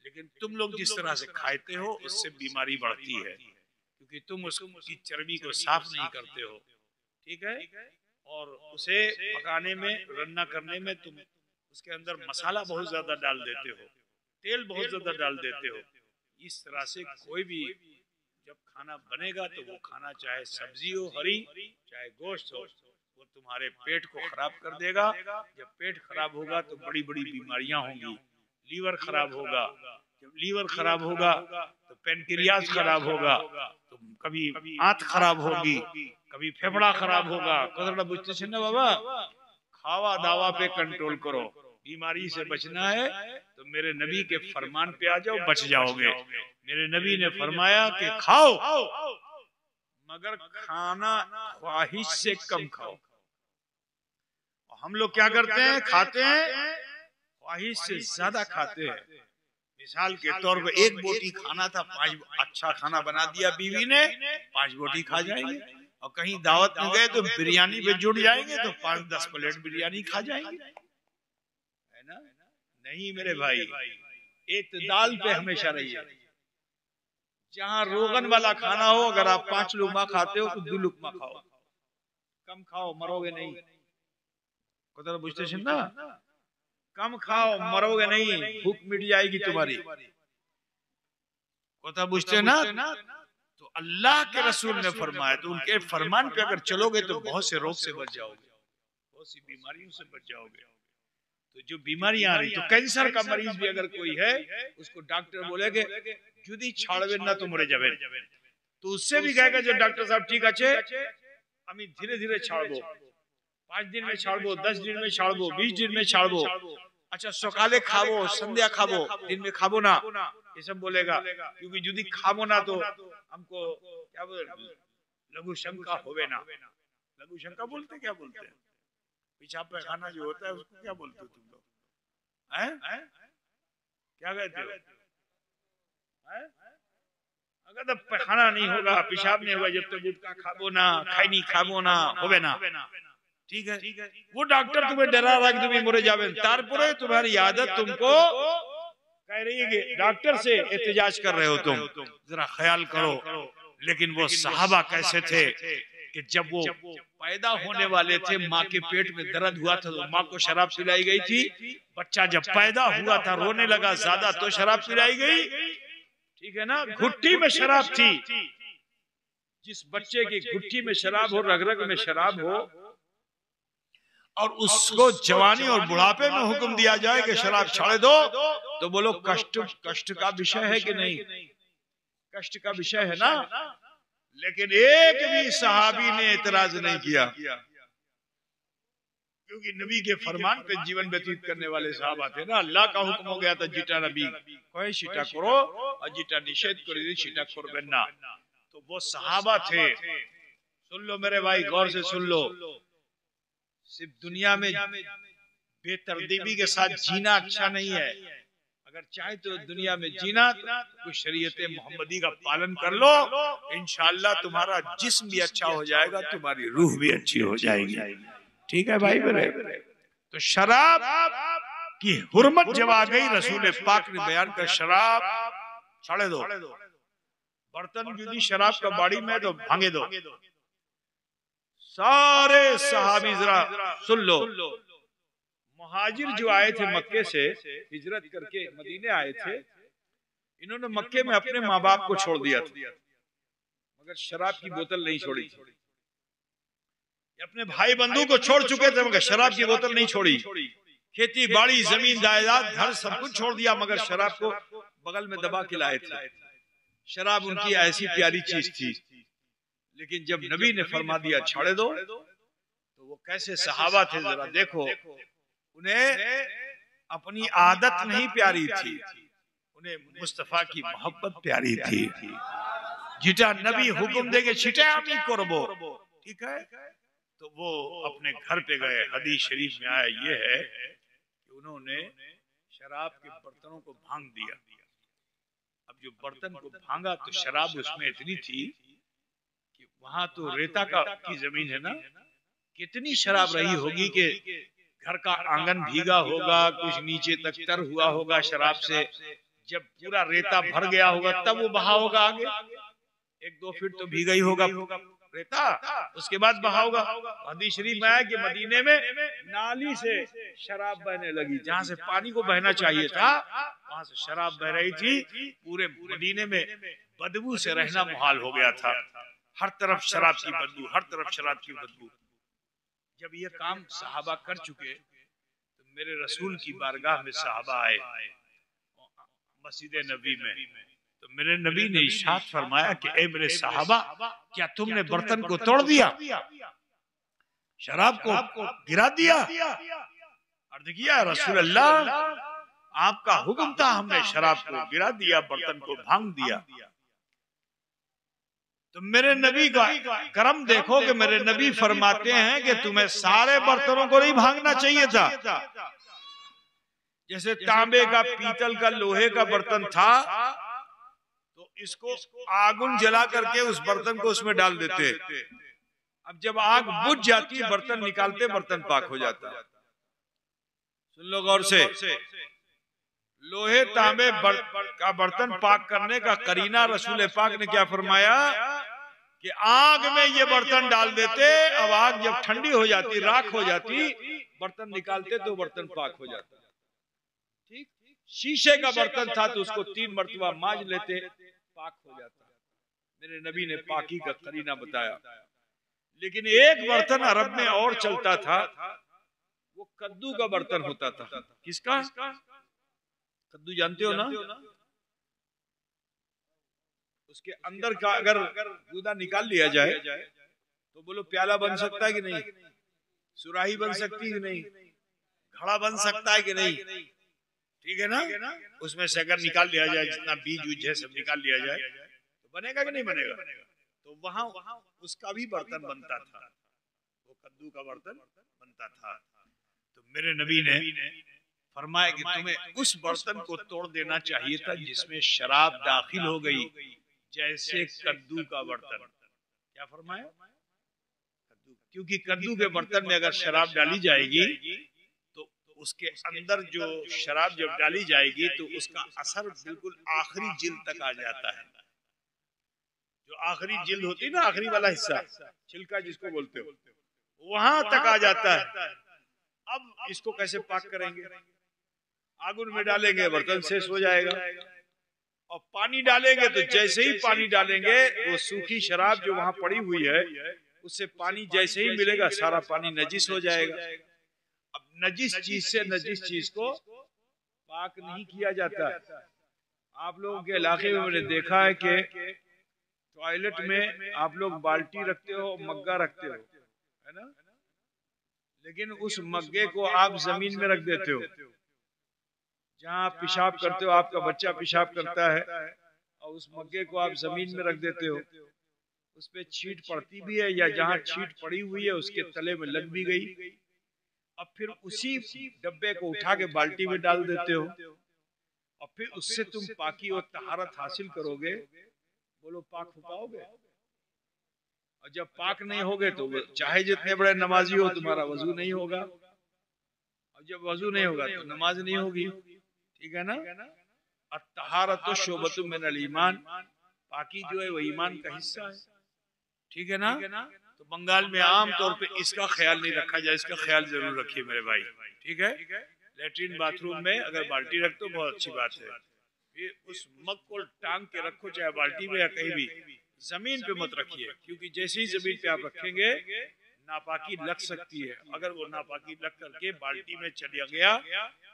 लेकिन तुम लोग जिस तरह से खाते हो उससे बीमारी बढ़ती है, क्योंकि तुम उसकी चर्बी को साफ नहीं करते हो, ठीक है? और उसे पकाने में, रन्ना करने में तुम उसके अंदर मसाला बहुत ज्यादा डाल देते हो, तेल बहुत ज्यादा डाल देते हो। इस तरह से कोई भी जब खाना बनेगा तो वो खाना चाहे सब्जी हो हरी, चाहे गोश्त हो, वो तुम्हारे पेट को खराब कर देगा। जब पेट खराब होगा तो बड़ी बड़ी बीमारियां होंगी। लीवर खराब होगा, जब लीवर खराब होगा तो पेनक्रियाज खराब होगा, तो कभी आंत खराब होगी, कभी फेफड़ा खराब होगा। कदरड़ा बुझते से ना बाबा, खावा दावा पे कंट्रोल करो। बीमारी से बचना है तो मेरे नबी के फरमान पे आ जाओ, बच जाओगे। मेरे नबी ने फरमाया कि खाओ, मगर खाना ख्वाहिश से कम खाओ। हम लोग क्या करते हैं, खाते हैं, ख्वाहिश से ज्यादा खाते हैं। मिसाल के तौर पे एक बोटी खाना था, 5 अच्छा खाना बना दिया बीवी ने, 5 बोटी खा जाएंगे। और कहीं दावत में गए तो बिरयानी पे जुड़ जाएंगे तो 5-10 प्लेट बिरयानी खा जाएंगे, है ना? नहीं मेरे भाई, इत्तेदाल पे हमेशा रहिए। जहां रोगन वाला खाना हो, अगर आप 5 लुकमा खाते हो तो 2 लुकमा खाओ, कम खाओ, मरोगे नहीं। কথা বুঝতেছেন না? कम खाओ, मरोगे नहीं, भूख मिट जाएगी तुम्हारी। কথা বুঝते ना? तो अल्लाह के रसूल ने फरमाया, तो उनके फरमान पे अगर चलोगे तो बहुत से रोग से बच जाओगे, बहुत सी बीमारियों से बच जाओगे। तो जो बीमारियां आ रही, तो कैंसर का मरीज भी अगर कोई है, उसको डॉक्टर बोलेगे जुदी छाड़बे ना तो मरे जाबे, तो उससे भी कहेगा जो डॉक्टर साहब ठीक আছে আমি धीरे धीरे छाड़बो, 5 दिन में छाड़बो, 10 दिन में छाड़बो, 20 दिन में छाड़बो। अच्छा सकाले खाबो, संध्या खाबो, दिन में खाबो ना, ये सब बोलेगा। क्योंकि यदि खाबो ना तो हमको क्या बोलते, लघु शंका होवे ना। लघु शंका बोलते, क्या बोलते हैं, पेशाब पैखाना जो होता है उसको क्या बोलते हो तुम लोग, हैं? क्या कहते हो? अगर तो पैखाना नहीं होगा, पेशाब नहीं होगा, जब तक गुटखा खाबो ना, खैनी खाबो ना, होवे ना, ठीक है? वो डॉक्टर तुम्हें डरा रहा कि तुम्हें मरे जावे, तारपुरे तुम्हारी आदत तुमको कह रही है कि डॉक्टर से एहतिजाज कर रहे हो तुम, जरा ख्याल करो। लेकिन वो सहाबा कैसे थे कि जब वो पैदा होने वाले थे, माँ के पेट में दर्द हुआ था तो माँ को शराब पिलाई गई थी। बच्चा जब पैदा हुआ था, रोने लगा ज्यादा, तो शराब पिलाई गई, ठीक है ना? घुट्टी में शराब थी। जिस बच्चे की घुट्टी में शराब हो, रग रग में शराब हो, और उसको जवानी और बुढ़ापे में हुक्म दिया जाए कि शराब छोड़ दो, तो बोलो कष्ट का विषय है कि नहीं? कष्ट का विषय है ना। लेकिन एक भी सहाबी ने एतराज नहीं किया, क्योंकि नबी के फरमान पे जीवन व्यतीत करने वाले साहबा थे ना। अल्लाह का हुक्म हो गया था जीटा नबी कोई सीटा करो और जीटा निषेध करो, सीटा करबे ना। तो वो सहाबा थे। सुन लो मेरे भाई, गौर से सुन लो, सिर्फ दुनिया में बेतरतीबी के साथ जीना अच्छा नहीं है। अगर चाहे तो दुनिया में जीना तो शरीयत मोहम्मदी का पालन कर लो, इंशाअल्लाह तुम्हारा जिस्म भी अच्छा हो जाएगा, तुम्हारी रूह भी अच्छी हो जाएगी। ठीक है भाई मेरे? तो शराब की हुर्मत जब आ गई, रसूल पाक ने बयान कर शराब छोड़ दो। बर्तन यदि शराब का बाड़ी में तो भांगे दो। सारे सहाबी जरा सुन लो, मुहाजिर जो आए थे मक्के से हिजरत करके मदीने आए थे, इन्होंने मक्के में अपने माँ बाप को छोड़ दिया था, मगर शराब की बोतल नहीं छोड़ी थी। अपने भाई बंधु को छोड़ चुके थे मगर शराब की बोतल नहीं छोड़ी। खेती बाड़ी, जमीन जायदाद, घर सब कुछ छोड़ दिया, मगर शराब को बगल में दबा के लाए थे। शराब उनकी ऐसी प्यारी चीज थी। लेकिन जब नबी ने फरमा दिया छोड़ दो, तो वो कैसे सहाबा थे जरा देखो। उन्हें अपनी आदत नहीं प्यारी थी, उन्हें मुस्तफा की मोहब्बत प्यारी थी। जिटा नबी हुक्म देके छिटा आमी करबो, ठीक है? तो वो अपने घर पे गए। हदीस शरीफ में आया ये है कि उन्होंने शराब के बर्तनों को भांग दिया। अब जो बर्तन को भांगा तो शराब उसमें इतनी थी कि वहां तो रेता की जमीन है ना, कितनी शराब रही होगी कि घर का आंगन भीगा होगा, कुछ नीचे तक तर हुआ होगा शराब से। जब पूरा रेता भर गया होगा तब वो बहा होगा आगे, 1-2 फीट तो भीगा ही होगा रेता, उसके बाद बहा होगा। हदीस शरीफ में आया कि मदीने में नाली से शराब बहने लगी। जहां से पानी को बहना चाहिए था वहां से शराब बह रही थी। पूरे मदीने में बदबू से रहना मुहाल हो गया था। हर तरफ शराब की बदबू, हर तरफ शराब की बदबू। जब ये काम सहाबा कर चुके तो मेरे रसूल की बारगाह में सहाबा आए मस्जिद नबी में। तो मेरे नबी ने इरशाद फरमाया कि ए मेरे सहाबा, क्या तुमने बर्तन को तोड़ दिया, शराब को गिरा दिया? अर्ज किया रसूल अल्लाह, आपका हुक्म था, हमने शराब को गिरा दिया, बर्तन को भांग दिया। तो मेरे नबी का करम देखो कि मेरे नबी फरमाते हैं कि तुम्हें सारे बर्तनों को नहीं भांगना चाहिए था। जैसे तांबे का, पीतल का, लोहे का बर्तन था तो इसको आगुन जला करके उस बर्तन को उसमें डाल देते। अब जब आग बुझ जाती, बर्तन निकालते, बर्तन पाक हो जाता। सुन लो गौर से, लोहे तांबे का बर्तन पाक करने का करीना रसूल पाक ने क्या फरमाया कि आग में ये बर्तन डाल देते। अब आग जब ठंडी हो जाती, राख हो जाती, बर्तन निकालते तो बर्तन पाक हो जाता। ठीक, शीशे का बर्तन था तो उसको 3 मरतबा मांज लेते, पाक हो जाता। मेरे नबी ने पाकी का करीना बताया। लेकिन एक बर्तन अरब में और चलता था, वो कद्दू का बर्तन होता था। किसका? कद्दू जानते हो ना? उसके अंदर का अगर गूदा निकाल लिया जाए तो बोलो प्याला बन सकता है कि नहीं? सुराही बन सकती है कि नहीं? घड़ा बन सकता है कि नहीं? ठीक है ना? उसमें से अगर निकाल लिया जाए, जितना बीज उज है सब निकाल लिया जाए तो बनेगा कि नहीं बनेगा? तो वहां उसका भी बर्तन बनता था, वो कद्दू का बर्तन बनता था। तो मेरे नबी ने फरमाया कि तुम्हें उस बर्तन को तोड़ देना चाहिए था जिसमें शराब दाखिल हो गई, जैसे कद्दू का बर्तन। क्या फरमाया? कद्दू, क्योंकि कद्दू के बर्तन में अगर शराब डाली जाएगी तो उसके अंदर जो शराब जब डाली जाएगी तो उसका असर बिल्कुल आखिरी जिल्द तक आ जाता है। जो आखिरी जिल्द होती है ना, आखिरी वाला हिस्सा, छिलका जिसको बोलते हो, वहां तक आ जाता है। अब इसको कैसे पाक करेंगे? आगुन में डालेंगे, बर्तन शेष हो जाएगा। और पानी डालेंगे तो जैसे ही पानी डालेंगे, वो सूखी शराब जो वहां पड़ी हुई है उससे पानी जैसे ही मिलेगा सारा पानी नजिस हो जाएगा। अब नजिस चीज से नजिस चीज को पाक नहीं किया जाता। आप लोगों के इलाके में मैंने देखा है कि टॉयलेट में आप लोग बाल्टी रखते हो, मग्गा रखते हो, है ना? लेकिन उस मग्गे को आप जमीन में रख देते हो। जहाँ आप पेशाब करते हो, आपका बच्चा पेशाब करता है और उस मग्गे को आप जमीन में रख देते हो, उस पे छींट पड़ती भी है, या जहाँ छींट पड़ी हुई है उसके तले में लग भी गई। अब फिर उसी डब्बे को उठा के बाल्टी में डाल देते हो और फिर उससे तुम पाकी और तहारत हासिल करोगे। बोलो पाक हो पाओगे? और जब पाक नहीं होगे तो चाहे जितने बड़े नमाजी हो, तुम्हारा वजू नहीं होगा, और जब वजू नहीं होगा तो नमाज नहीं होगी। ठीक है ना? अत्तहारत शोबतुम मिनल ईमान, पाकी जो है वो ईमान का हिस्सा है। ठीक है ना? तो बंगाल में आम तौर पे इसका ख्याल नहीं रखा जाए, इसका ख्याल जरूर रखिए मेरे भाई। ठीक है? लेटरिन बाथरूम में अगर बाल्टी रख तो बहुत अच्छी बात है, फिर उस मग को टांग के रखो, चाहे बाल्टी में या कहीं भी, जमीन पे मत रखिए, क्योंकि जैसे ही जमीन पे आप रखेंगे नापाकी लग सकती है। अगर वो नापाकी लग करके बाल्टी में चला गया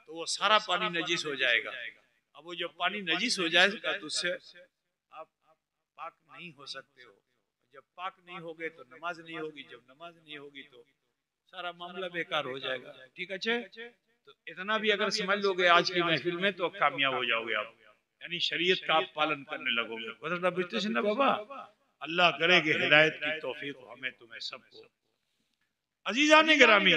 तो वो सारा पानी नजिस हो जाएगा। अब वो जब पानी नजिस हो जाएगा तो उससे आप पाक नहीं हो सकते हो। जब पाक नहीं होगे तो नमाज नहीं होगी, जब नमाज नहीं होगी तो सारा मामला बेकार हो जाएगा। ठीक है? तो इतना भी अगर समझ लोगे आज की महफिल में तो कामयाब हो जाओगे आप, यानी शरीयत का आप पालन करने लगोगे। ना बाबा, अल्लाह करे कि हिदायत की तौफीक हमें तुम्हें सबको। अजीजान गिरामी,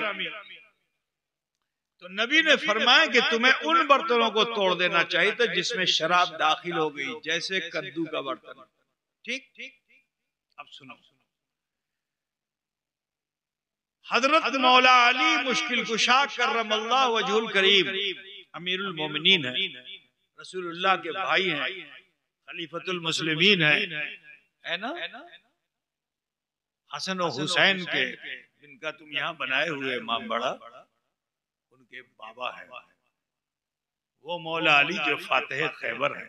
तो नबी ने फरमाया कि तुम्हें उन बर्तनों को तोड़ देना चाहिए था जिसमें शराब दाखिल हो गई, जैसे कद्दू का बर्तन। ठीक? अब सुनो, हजरत मौला अली मुश्किल कुशा करमल्लाहु वजहुल करीम अमीरुल मोमिनीन है, रसूलुल्लाह के भाई हैं, खलीफतुल मुस्लिमीन है ना? हसन और हुसैन के, जिनका तुम यहाँ बनाए हुए इमाम बड़ा, उनके बाबा है वो मौला अली जो फातिह खैबर है।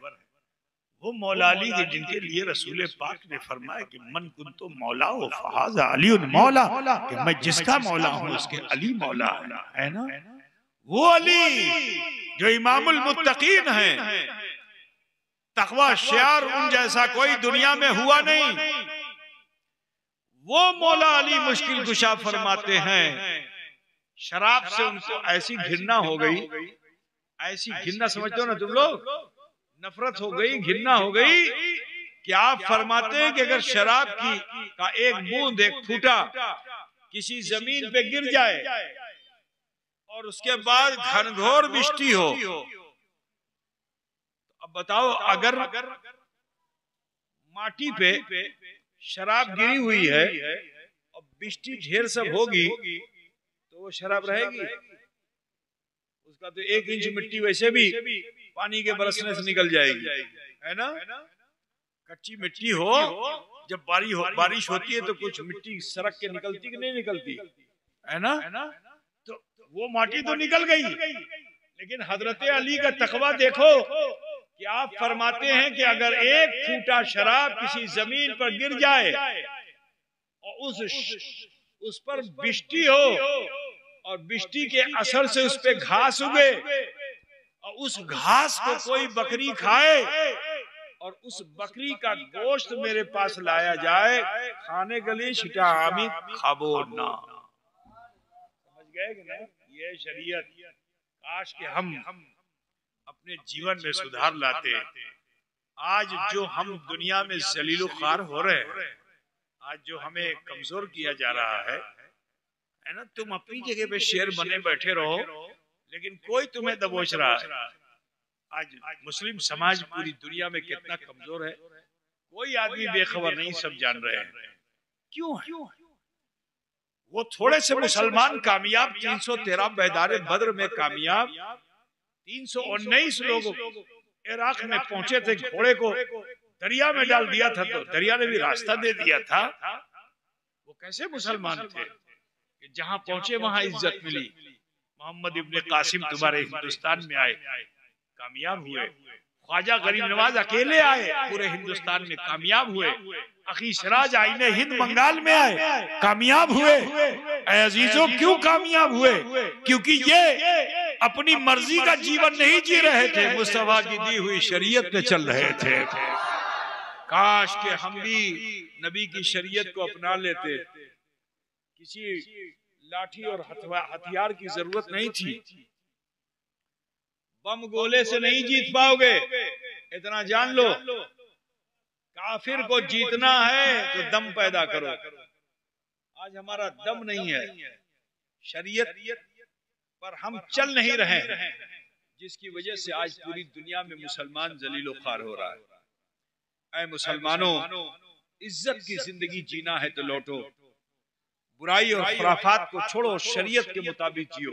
वो मौला अली के जिनके लिए रसूल पाक ने फरमाया कि मन कुंतो मौला हो फहाज़ा अली मौला, कि मैं जिसका मौला हूँ उसके अली मौला है ना? वो अली जो इमामुल मुत्तकीन है, तकवा शियार उन जैसा कोई दुनिया में हुआ नहीं। वो मौला अली मुश्किल कुशा फरमाते हैं, शराब से उनको ऐसी घृणा हो गई, ऐसी घृणा समझते हो ना तुम लोग, नफरत हो गई, घृणा हो गई कि आप फरमाते हैं कि अगर शराब का एक बूंद, एक फूटा किसी जमीन पे गिर जाए और उसके बाद घनघोर बिजली हो, अब बताओ अगर माटी पे शराब गिरी हुई है और बिजली ढेर सब होगी तो वो शराब रहेगी? उसका तो 1 इंच मिट्टी वैसे भी पानी के बरसने से निकल जाएगी, है ना? कच्ची मिट्टी हो, जब बारिश होती है तो कुछ मिट्टी सड़क के निकलती कि नहीं निकलती, है ना? तो वो माटी तो निकल गई, लेकिन हजरत अली का तकवा देखो कि आप फरमाते हैं कि अगर एक फूटा शराब किसी जमीन पर गिर जाए और उस पर बिजली हो और बिजली के असर से उस पे घास उगे और उस घास को कोई बकरी खाए और उस बकरी का गोश्त मेरे पास लाया जाए खाने के लिए, छिटा आमिद खाबो ना। समझ गए कि नहीं? ये शरीयत, काश के हम अपने जीवन में सुधार लाते। आज जो हम दुनिया में जलीलो ख्वार हो रहे हैं, आज जो हमें कमजोर किया जा रहा है ना, तुम अपनी जगह पे शेर बने बैठे रहो लेकिन कोई तुम्हें दबोच रहा है। आज मुस्लिम समाज पूरी दुनिया में कितना कमजोर है, कोई आदमी बेखबर नहीं, सब जान रहे हैं। क्यों है? वो थोड़े से मुसलमान कामयाब, 313 बेदारे बद्र में कामयाब, 319 लोग इराक में पहुंचे थे, घोड़े को दरिया में डाल दिया था तो दरिया ने भी रास्ता दे दिया था। वो कैसे मुसलमान थे कि जहां पहुंचे वहां इज्जत मिली। मोहम्मद इब्ने कासिम तुम्हारे हिंदुस्तान में आए, कामयाब हुए। ख्वाजा गरीब नवाज अकेले आए, पूरे हिंदुस्तान में कामयाब हुए। अखी सिराज आईने हिंद बंगाल में आए, कामयाब हुए। अजीजों क्यों कामयाब हुए? क्योंकि ये अपनी मर्जी का जीवन नहीं जी रहे थे, मुस्तफा की दी हुई शरीयत पे चल रहे थे। काश के हम भी नबी की शरीयत को अपना लेते। किसी लाठी और हथियार की जरूरत नहीं थी, बम गोले से नहीं जीत पाओगे, इतना जान लो। काफिर को जीतना है तो दम पैदा करो। आज हमारा दम नहीं है, शरीयत पर हम चल नहीं रहे हैं, जिसकी वजह से आज पूरी दुनिया में मुसलमान जलीलो ख्वार हो रहा है। ऐ मुसलमानों, इज्जत की जिंदगी जीना है तो लौटो, बुराई और खुराफात को छोड़ो, शरीयत के मुताबिक जियो।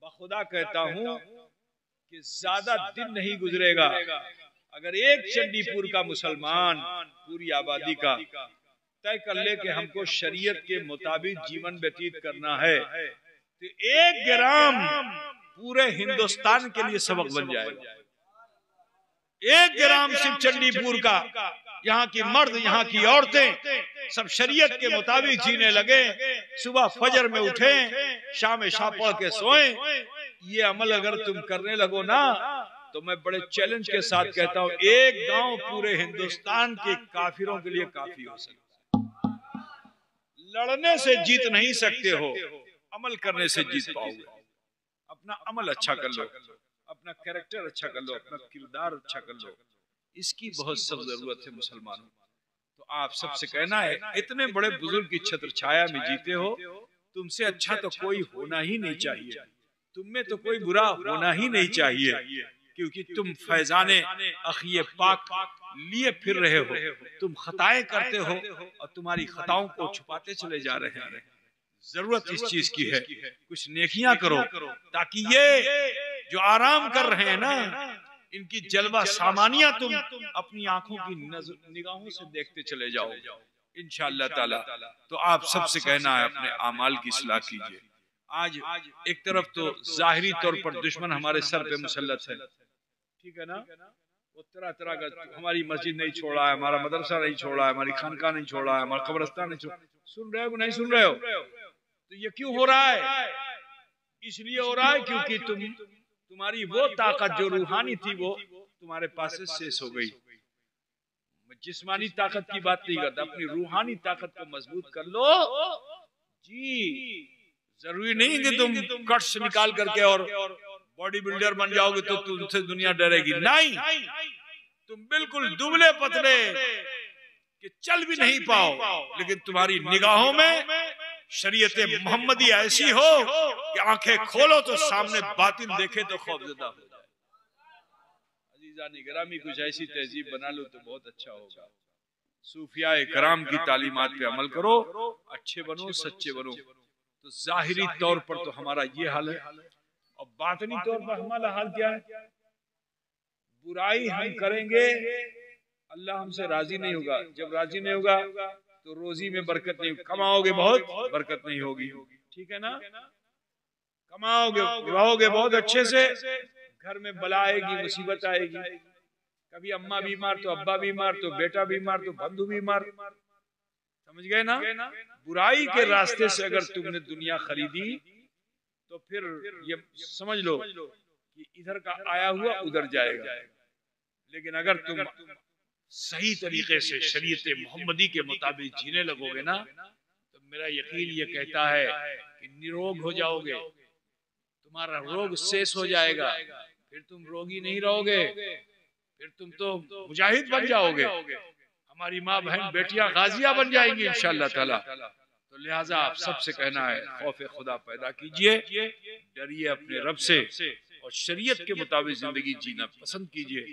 बखुदा कहता हूं कि ज्यादा दिन नहीं गुजरेगा अगर एक चंडीपुर का मुसलमान पूरी आबादी का तय कर ले कि हमको शरीयत के मुताबिक जीवन व्यतीत करना है, तो 1 ग्राम पूरे हिंदुस्तान के लिए सबक बन जाएगा। 1 ग्राम सिर्फ चंडीपुर का, यहाँ की मर्द, यहाँ की औरतें सब शरीयत के मुताबिक जीने लगे। सुबह फजर में उठे, शाम शाह पढ़ के सोए। ये अमल अगर तुम करने लगो ना, तो मैं बड़े चैलेंज के साथ कहता हूँ, 1 गांव पूरे हिंदुस्तान के काफिरों के लिए काफी हो सकता है। लड़ने से जीत नहीं सकते हो, अमल करने से जीत पाओगे। अपना अमल अच्छा कर लो, अपना कैरेक्टर अच्छा कर लो, अपना किरदार अच्छा कर लो, इसकी बहुत सब जरूरत है मुसलमानों। तो आप सबसे कहना है, इतने बड़े बुजुर्ग की छत्र छाया में जीते हो, तुमसे अच्छा तो कोई होना ही नहीं चाहिए, तुम में तो कोई बुरा होना ही नहीं चाहिए, क्योंकि तुम फैजाने अखिए पाक लिए फिर रहे हो। तुम खताएं करते हो और तुम्हारी खताओं को छुपाते चले जा रहे हैं। जरूरत इस चीज की है, कुछ नेकियां करो, ताकि ये जो आराम कर रहे हैं ना, इनकी जलवा सामानिया तुम अपनी आंखों की निगाहों से देखते चले जाओ इंशाअल्लाह ताला। तो आप सबसे कहना है, अपने अमाल की इस्लाह कीजिए। आज एक तरफ तो जाहिरी तौर पर दुश्मन हमारे सर पे मुसल्लत है, ठीक है ना, वो तरह तरह का, हमारी मस्जिद नहीं छोड़ा है, हमारा मदरसा नहीं छोड़ा है, हमारी खानका नहीं छोड़ा है, हमारा कब्रिस्तान नहीं छोड़ा। सुन रहे हो नहीं सुन रहे हो? तो ये क्यों हो रहा है? इसलिए हो रहा है क्योंकि तुम्हारी वो ताकत जो रूहानी थी वो तुम्हारे पास से शेष हो गई। मैं जिस्मानी ताकत की बात नहीं करता, अपनी रूहानी ताकत को मजबूत कर लो जी। जरूरी नहीं कि तुम कट्स निकाल करके और बॉडी बिल्डर बन जाओगे तो तुमसे दुनिया डरेगी, नहीं। तुम बिल्कुल दुबले पतले कि चल भी नहीं पाओ, लेकिन तुम्हारी निगाहों में शरीयत मोहम्मदी ऐसी हो कि आंखें खोलो तो सामने बातिन देखे तो खौफजदा हो जाए। अजीजानी गिरामी, कुछ ऐसी तहजीब बना लो तो बहुत अच्छा होगा। सूफियाए कराम की तालीमात पे अमल करो, अच्छे बनो, सच्चे बनो। तो जाहिरी तौर पर तो हमारा ये हाल है, और बातनी तौर पर हमारा हाल क्या है? बुराई हम करेंगे, अल्लाह हमसे राजी नहीं होगा। जब राजी नहीं होगा तो रोजी में बरकत नहीं, कमाओगे बहुत, बरकत नहीं होगी। ठीक है ना? कमाओगे, रहोगे बहुत अच्छे से, घर में बला आएगी, मुसीबत आएगी। कभी अम्मा बीमार तो अब्बा बीमार, तो बेटा बीमार, तो बंधु बीमार। समझ गए ना? बुराई के रास्ते से अगर तुमने दुनिया खरीदी तो फिर ये समझ लो कि इधर का आया हुआ उधर जाएगा। लेकिन अगर तुम सही तरीके से शरीयत मोहम्मदी के मुताबिक जीने लगोगे ना, तो मेरा यकीन ये कहता है कि निरोग हो जाओगे, तुम्हारा रोग शेष हो जाएगा, फिर तुम रोगी नहीं रहोगे, फिर तुम तो मुजाहिद बन जाओगे। हमारी माँ बहन बेटियां गाजियां बन जाएंगी इंशाअल्लाह ताला। तो लिहाजा आप सबसे कहना है, खौफ खुदा पैदा कीजिए, डरिए अपने रब से और शरीयत के मुताबिक जिंदगी जीना पसंद कीजिए।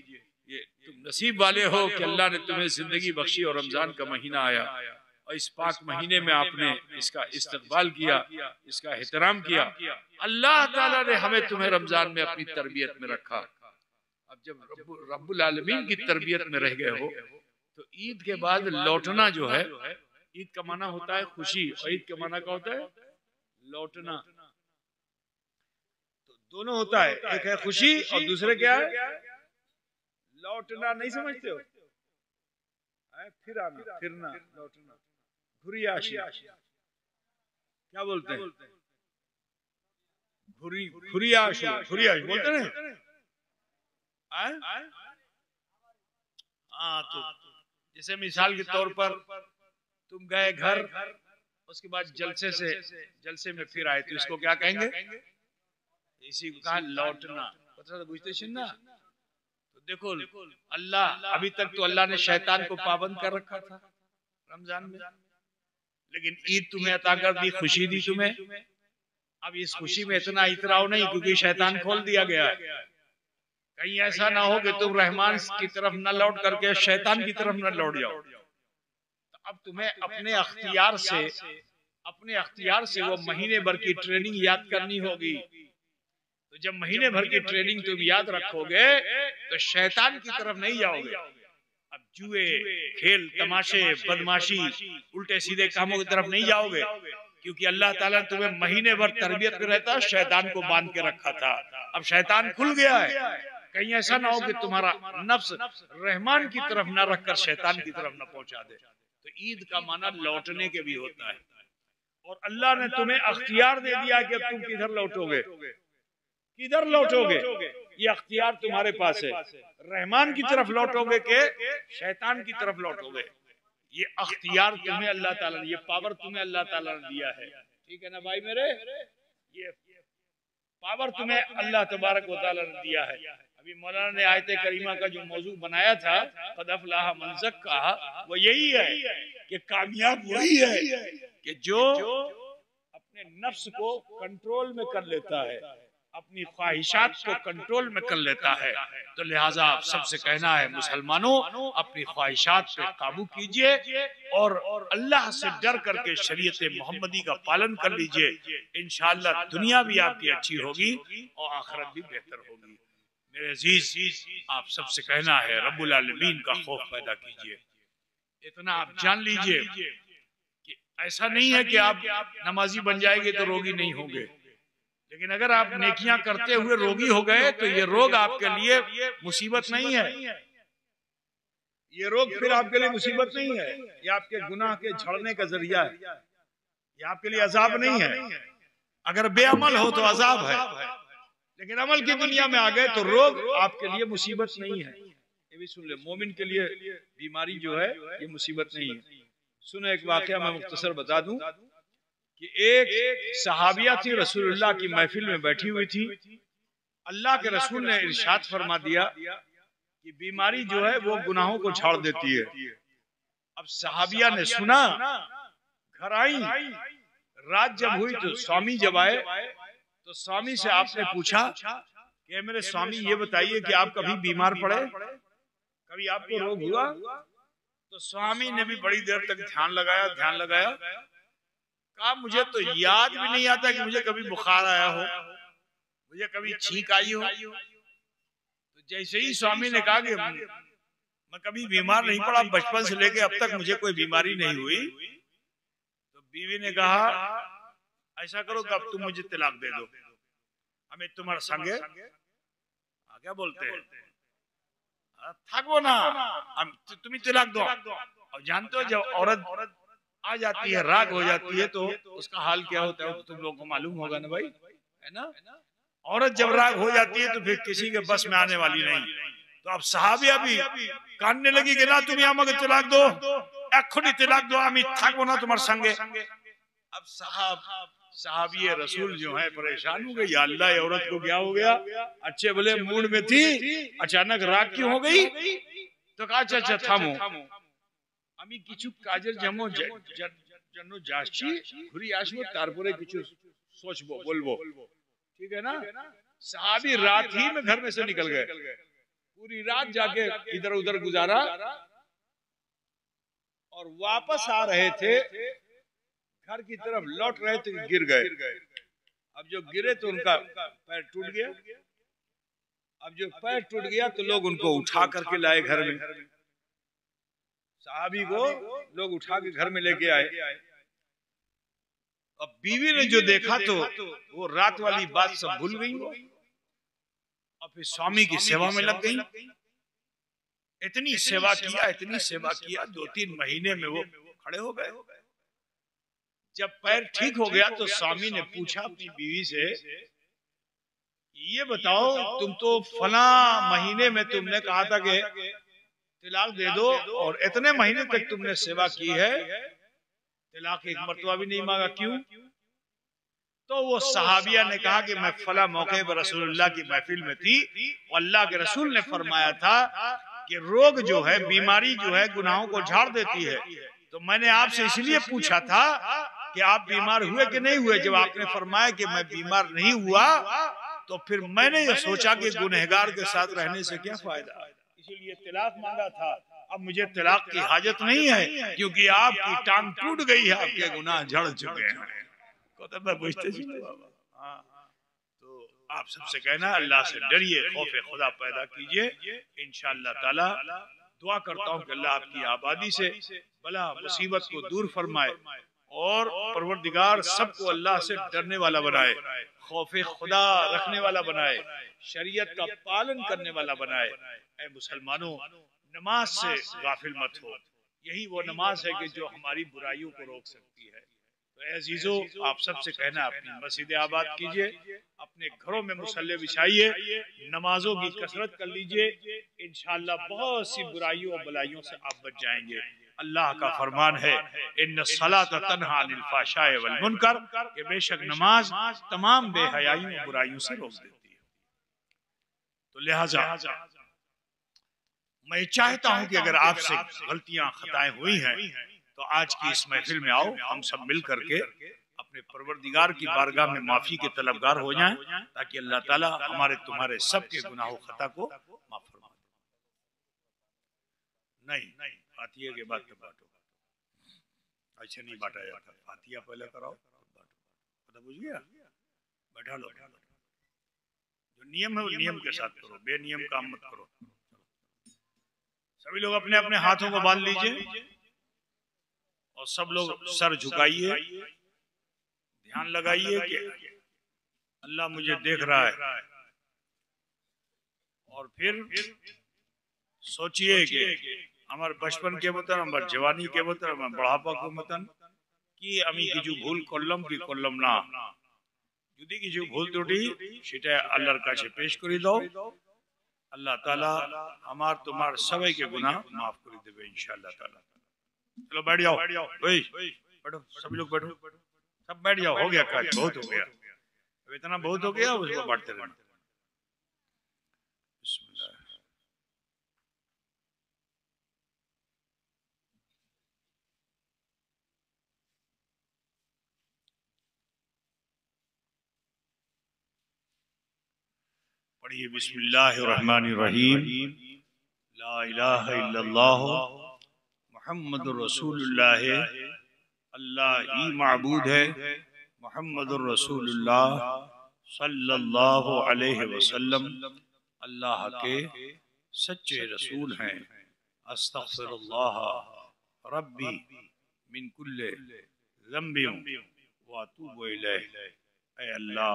ये तुम नसीब वाले हो कि अल्लाह ने तुम्हें जिंदगी बख्शी और रमजान का महीना आया, और इस पाक महीने में आपने इसका इस्तकबाल किया, इसका एहतराम किया। अल्लाह ताला ने हमें तुम्हें रमजान में अपनी तरबियत में रखा। अब जब रब्बुल आलमीन की तरबियत में रह गए हो तो ईद के बाद लौटना जो है, ईद का माना होता है खुशी, और ईद का माना क्या होता है? लौटना। तो दोनों होता है, एक है खुशी और दूसरे क्या है? लौटना। नहीं समझते हो? फिर आना, फिरना, लौटना, घुरियाशी। क्या बोलते हैं? घुरियाशी, घुरियाशी बोलते हैं। हाँ, तो जैसे मिसाल के तौर पर तुम गए घर, उसके बाद जलसे में फिर आए, तो इसको क्या कहेंगे? इसी को कहा लौटना। बुझते ना? तो देखो, अल्लाह अभी तक तो अल्लाह ने शैतान को पाबंद कर रखा था रमजान में, लेकिन ईद तुम्हें अता कर दी, खुशी दी तुम्हें। अब इस खुशी में इतना इतराओ नहीं, क्योंकि शैतान खोल दिया गया है। कहीं ऐसा ना हो कि तुम रहमान की तरफ न लौट करके शैतान की तरफ न लौट जाओ। तो अब तुम्हें अपने अख्तियार से वो महीने भर की ट्रेनिंग याद करनी होगी। तो जब महीने भर की ट्रेनिंग तुम याद रखोगे तो शैतान की तरफ नहीं जाओगे। अब जुए, खेल, तमाशे, बदमाशी, उल्टे सीधे कामों की तरफ नहीं जाओगे, क्योंकि अल्लाह ताला ने तुम्हें महीने भर तरबियत में रहता शैतान को बांध के रखा था। अब शैतान खुल गया है, कहीं ऐसा ना हो कि तुम्हारा नफ्स रहमान की तरफ ना रखकर शैतान की तरफ ना पहुंचा दे। तो ईद का माना लौटने के भी होता है, और अल्लाह ने तुम्हें अख्तियार दे दिया कि अब तुम किधर लौटोगे, किधर लौटोगे, ये अख्तियार तुम्हारे पास है। रहमान की तरफ लौटोगे के शैतान की तरफ लौटोगे, ये अख्तियार तुम्हें अल्लाह ताला ने, ये पावर तुम्हें अल्लाह ताला ने दिया है। ठीक है ना भाई मेरे? ये पावर तुम्हें अल्लाह तबारक व तआला ने दिया है। अभी मौलाना ने आयत करीमा का जो मौजू बनाया था, क़द अफ़लह मन ज़क्काहा, वो यही है कि कामयाब वही है कि जो अपने नफ्स को कंट्रोल में कर लेता है, अपनी ख्वाहिशात को कंट्रोल में कर लेता है। तो लिहाजा आप सबसे कहना है, मुसलमानों अपनी ख्वाहिशात पे काबू कीजिए और अल्लाह से डर करके शरीयत मोहम्मदी का पालन कर लीजिए। इंशाअल्लाह दुनिया भी आपकी अच्छी होगी और आखिरत भी बेहतर होगी। मेरे अजीज, आप सबसे कहना है, रब्बुल आलमीन का खौफ पैदा कीजिए। इतना आप जान लीजिए कि ऐसा नहीं है कि आप नमाजी बन जाएंगे तो रोगी नहीं होंगे, लेकिन अगर आप नेकियां करते हुए रोगी हो गए तो ये रोग आपके लिए मुसीबत नहीं है। ये रोग फिर आपके लिए मुसीबत नहीं है, ये आपके गुनाह के झड़ने का जरिया है, ये आपके लिए अजाब नहीं है। अगर बेअमल हो तो अजाब है, लेकिन अमल की दुनिया में आ गए तो रोग आपके लिए मुसीबत नहीं है। ये भी सुन ले, मोमिन के लिए बीमारी जो है ये मुसीबत नहीं है। सुनो, एक वाकया मैं मुख्तसर बता दूं कि एक सहाबिया थी, रसूलुल्लाह की महफिल में बैठी हुई थी। अल्लाह के रसूल ने इरशाद फरमा दिया कि बीमारी जो है वो गुनाहों को झाड़ देती है। अब सहाबिया ने सुना, घर आई, रात जब हुई तो स्वामी जब आए तो स्वामी से आपने पूछा कि मेरे स्वामी ये बताइए कि आप कभी बीमार पड़े, कभी आपको रोग हुआ? तो स्वामी ने भी बड़ी देर तक ध्यान लगाया, कहा मुझे तो याद भी नहीं आता कि मुझे कभी बुखार आया हो, मुझे कभी छींक आई हो। तो जैसे ही स्वामी ने कहा कि मैं कभी बीमार नहीं पड़ा, बचपन से लेके अब तक मुझे कोई बीमारी नहीं हुई, तो बीवी ने कहा ऐसा करो कि अब तुम मुझे तलाक दे दो, हमें तुम्हारे संगे क्या बोलते हैं थको ना, तुम्हें तलाक दो। और जानते हो जब औरत आ जाती है, राग हो जाती है, तो उसका हाल क्या होता है तो तुम लोगों को मालूम होगा ना भाई, है ना? औरत जब राग हो जाती है तो फिर किसी के बस में आने वाली नहीं। तो अब सहाबिया भी कानने लगी कि ना तुम আমাকে तलाक दो, एखुनी तलाक दो, আমি থাকবো না তোমার संगे। अब साहबी रसूल जो है परेशान हो गए, या अल्लाह औरत को क्या हो गया, अच्छे भले मूड में थी, अचानक राग क्यों हो गई? तो कहा अच्छा থামো, আমি কিছু কাজের জন্য যাচ্ছি, ঘুরে আসবো, তারপরে কিছু सोचबो बोलबो, ठीक है ना? साहबी रात ही में घर में से निकल गए, पूरी रात जाके इधर उधर गुजारा और वापस आ रहे थे, घर की तरफ लौट रहे थे, गिर गए। अब जो गिरे तो उनका पैर टूट गया। अब जो पैर टूट गया तो लोग उनको उठा करके लाए घर में, साहबी को लोग उठा के घर में लेके आए। अब बीवी ने जो देखा तो वो रात वाली बात सब भूल गई और फिर स्वामी की सेवा में लग गई। इतनी सेवा किया 2-3 महीने में वो खड़े हो गए। जब पैर ठीक हो गया तो स्वामी ने पूछा अपनी बीवी से, ये बताओ तुम तो फला महीने में तुमने कहा था कि तलाक दे दो और इतने महीने तक तुमने सेवा की है, तलाक एक मर्तबा भी नहीं मांगा, क्यों? तो वो सहाबिया ने कहा कि मैं फला मौके पर रसूलुल्लाह की महफिल में थी और अल्लाह के रसूल ने फरमाया था कि रोग जो है, बीमारी जो है, गुनाहों को झाड़ देती है। तो मैंने आपसे इसलिए पूछा था कि आप बीमार हुए कि नहीं हुए। जब आपने फरमाया कि मैं बीमार नहीं हुआ तो फिर मैंने ये सोचा कि गुनहगार के साथ रहने से क्या फायदा, इसीलिए तलाक मांगा था। अब मुझे तलाक की हाजत नहीं है क्योंकि आपकी टांग टूट गई है, आपके गुनाह झड़ चुके हैं। तो मैं पूछते तो आप सबसे कहना अल्लाह से डरिए, खौफ खुदा पैदा कीजिए। इंशाअल्लाह ताला दुआ करता हूँ कि अल्लाह आपकी आबादी से बला मुसीबत को दूर फरमाए और परवरदिगार सबको अल्लाह से डरने वाला बनाए, खौफ खुदा रखने वाला बनाए, शरीयत का पालन करने वाला बनाए। ऐ मुसलमानों, नमाज से गाफिल मत हो, यही वो नमाज है कि जो हमारी बुराइयों को रोक सकती है। तो अजीजो, आप सबसे कहना अपनी मस्जिदें आबाद कीजिए, अपने घरों में मुसल्ले बिछाइए, नमाजों की कसरत कर लीजिए। इंशाअल्लाह बहुत सी बुराइयों और बलाइयों से आप बच जाएंगे। अल्लाह का फरमान है, इन्न सलात तन्हा अनिल फाहशाए वल मुनकर, कि बेशक नमाज तमाम बेहयाइयों और बुराइयों से रोक देती है। तो लिहाजा मैं चाहता हूं कि अगर आपसे गलतियां खताएं हुई हैं तो आज की इस महफिल में आओ, हम सब मिल करके अपने परवरदिगार की बारगाह में माफी के तलबगार हो जाएं, ताकि अल्लाह ताला हमारे तुम्हारे सबके गुनाहों खता को माफ फरमा दे। नहीं, फातिया के बाद तो बांटो, ऐसे नहीं बांटा जाता, फातिया पहले कराओ पता बुझ गया, बैठा लो। जो नियम है वो नियम के साथ करो, बेनियम काम मत करो। सभी लोग अपने अपने हाथों को बांध लीजिए और सब लोग सर झुकाइए, ध्यान लगाइए कि अल्लाह मुझे देख रहा है। और फिर सोचिए कि আমার बचपन के মতন, আমার जवानी के মতন, আমার बुढ़ापा के মতन कि আমি কিছু ভুল করলাম কি করলাম না। যদি কিছু ভুল ত্রুটি সেটা আল্লাহর কাছে পেশ করে দাও, अल्लाह ताला हमार तुम्हार सभी के गुनाह माफ कर देवे इंशाअल्लाह ताला। चलो बैठ जाओ, बैठो सभी लोग बैठो, सब बैठ जाओ, हो गया काज, बहुत हो गया, अब इतना बहुत हो गया, उसको बांटते रहना। पढ़िए बिस्मिल्लाहिर्रहमानिर्रहीम। ला इलाहा इल्लल्लाह मुहम्मदुर रसूलुल्लाह, अल्लाह ही माबूद है, मुहम्मदुर रसूलुल्लाह सल्लल्लाहु अलैहि वसल्लम अल्लाह के सच्चे रसूल हैं। अस्तगफिरुल्लाह रब्बी मिन कुल्ले ज़म्बिन व अतूबु इलैह। ऐ अल्लाह,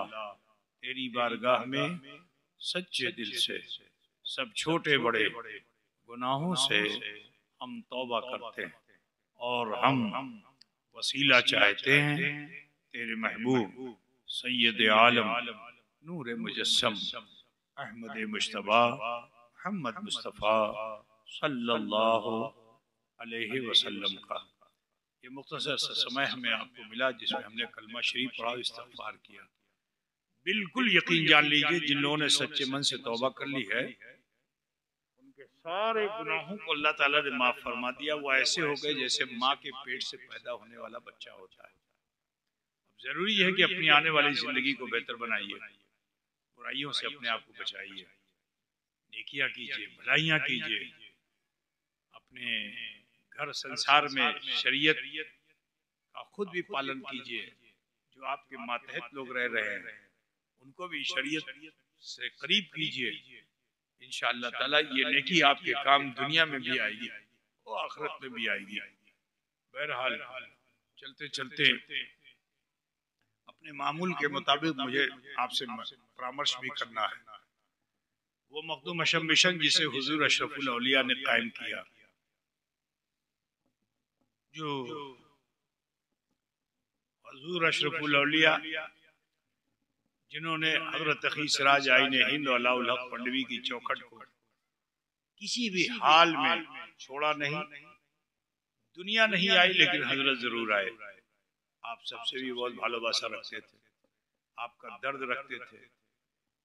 तेरी बारगाह में सच्चे दिल से सब छोटे बड़े गुनाहों से हम तौबा करते हैं और हम वसीला चाहते हैं तेरे महबूब सैयद आलम नूर मुजस्सम अहमद मुश्तबा मोहम्मद मुस्तफ़ा सल्लल्लाहु अलैहि वसल्लम का। ये मुख्तसर सा समय हमें आपको मिला जिसमें हमने कलमा शरीफ पढ़ा, इस्तग़फ़ार किया। बिल्कुल यकीन जान लीजिए, जिन लोगों ने सच्चे मन से तौबा कर ली है उनके सारे गुनाहों को अल्लाह ताला ने माफ फरमा दिया। वो ऐसे हो गए जैसे माँ के पेट से पैदा होने वाला बच्चा होता है। अब जरूरी है कि अपनी आने वाली जिंदगी को बेहतर बनाइए, बुराइयों से अपने आप को बचाइए, नेकियां कीजिए, भलाइयां कीजिए, अपने घर संसार में शरीयत का खुद भी पालन कीजिए। जो आपके मातहत लोग रह रहे हैं उनको भी शरीयत से करीब कीजिए। इंशाअल्लाह ताला ये नेकी आपके काम दुनिया में भी आएगी और आखिरत में भी आएगी। बहरहाल चलते चलते अपने मामूल के मुताबिक मुझे आपसे परामर्श भी करना है। वो मखदूम अशम मिशन जिसे हुजूर अशरफुल औलिया ने कायम किया, जो हुजूर अशरफुल औलिया जिन्होंने हजरत तक़ी सिराज आईने हिंद अलाउल हक पंडवी की चौखट को किसी भी हाल में छोड़ा नहीं। दुनिया नहीं आई लेकिन हजरत जरूर आए। आप सबसे भी बहुत भालोबासा रखते थे, आपका दर्द रखते थे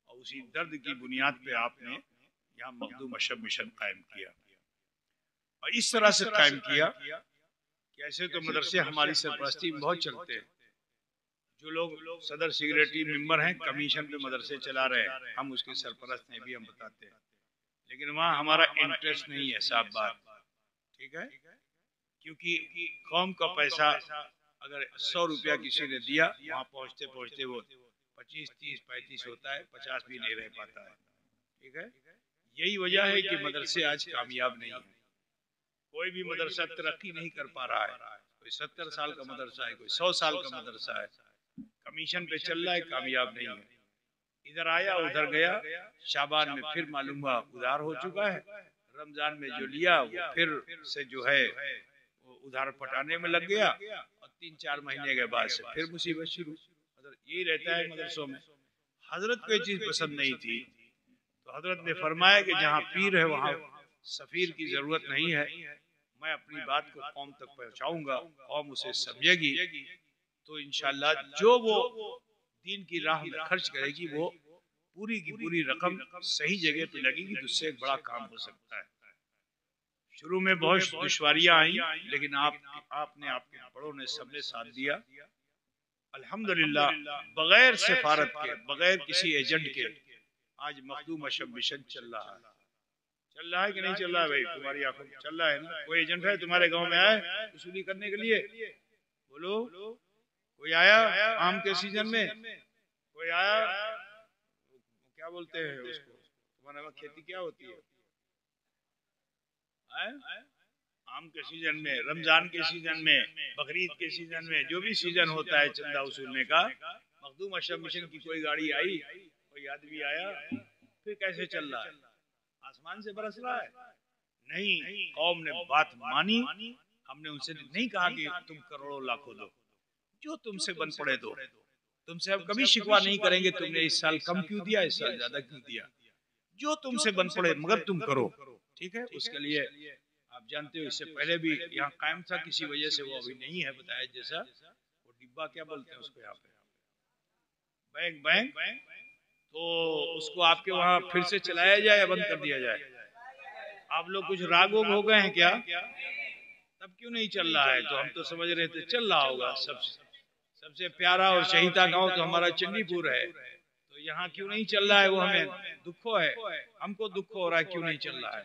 और उसी दर्द की बुनियाद पे आपने यहाँ मखदूम अशब मिशन कायम किया। और इस तरह से कायम किया कि ऐसे तो मदरसे हमारी सरपरस्ती में बहुत चलते हैं। जो लोग सदर सिगरेटरी मेंबर हैं, कमीशन पे मदरसे चला रहे हैं, हम उसके सरपरस्त हैं भी, हम बताते हैं। लेकिन वहाँ हमारा इंटरेस्ट नहीं है, साफ बात, ठीक है। क्योंकि कौम का पैसा अगर 100 रुपया किसी ने दिया, वहाँ पहुँचते पहुँचते वो 25, 30, 35 होता है, 50 भी नहीं रह पाता है, ठीक है। यही वजह है कि मदरसे आज कामयाब नहीं है। कोई भी मदरसा तरक्की नहीं कर पा रहा है। कोई 70 साल का मदरसा है, कोई 100 साल का मदरसा है, कमीशन पे चल रहा है, कामयाब नहीं है। इधर आया उधर गया, शाबान में फिर मालूम हुआ उधार हो चुका है, रमजान में जो लिया वो फिर से जो है वो उधार पटाने में लग गया और 3-4 महीने के बाद से फिर मुसीबत शुरू। मतलब यही रहता है मदरसों में। हजरत को ये चीज पसंद नहीं थी, तो हजरत ने फरमाया कि जहाँ पीर है वहाँ सफीर की जरूरत नहीं है। मैं अपनी बात को कौम तक पहुँचाऊंगा, कौम उसे समझेगी, तो इंशाल्लाह जो वो दीन की राह में खर्च करेगी वो पूरी की पूरी रकम सही जगह पे लगेगी, तो उससे एक बड़ा काम हो सकता है। शुरू में बहुत दुश्वारियां आई, लेकिन आपने, आपके बड़ों ने, सबने साथ दिया। अल्हम्दुलिल्लाह, बगैर सिफारत के, बगैर किसी एजेंट के आज मखदूम अशब मिशन चल रहा है। चल रहा है कि नहीं चल रहा है भाई? तुम्हारी आंखों में चल रहा है ना? कोई एजेंट है तुम्हारे गांव में आए वसूली करने के लिए? बोलो, कोई आया आम के सीजन में? कोई आया? क्या बोलते हैं उसको, तुम्हारे वहाँ खेती क्या होती है? आम के सीजन में, रमजान के सीजन में, बकरीद के सीजन में, जो भी सीजन होता है चंदा वसूलने का, मखदूम अशब मिशन की कोई गाड़ी आई, कोई आदमी आया, फिर कैसे चल रहा है? आसमान से बरस रहा है? नहीं, कौम ने बात मानी। हमने उनसे नहीं कहा कि तुम करोड़ों लाखों दो, जो तुमसे बन पड़े दो। तुमसे अब कभी शिकवा नहीं करेंगे तुमने इस साल कम क्यों दिया, इस साल ज्यादा क्यों दिया, जो तुमसे बन पड़े, मगर तुम करो, ठीक है। उसके लिए आप जानते हो इससे पहले भी यहाँ कायम था, किसी वजह से वो अभी नहीं है बताया जैसा। वो डिब्बा क्या बोलते हैं उसको यहाँ पे, बैंक, तो उसको आपके वहाँ फिर से चलाया जाए या बंद कर दिया जाए? आप लोग कुछ राग हो गए हैं क्या? तब क्यों नहीं चल रहा है? तो हम तो समझ रहे थे चल रहा होगा। सबसे प्यारा और शहीदा गांव तो हमारा चंडीपुर है, तो यहाँ क्यों नहीं चल रहा है वो हमें दुखो है, हमको दुख हो रहा है क्यों नहीं चल रहा है?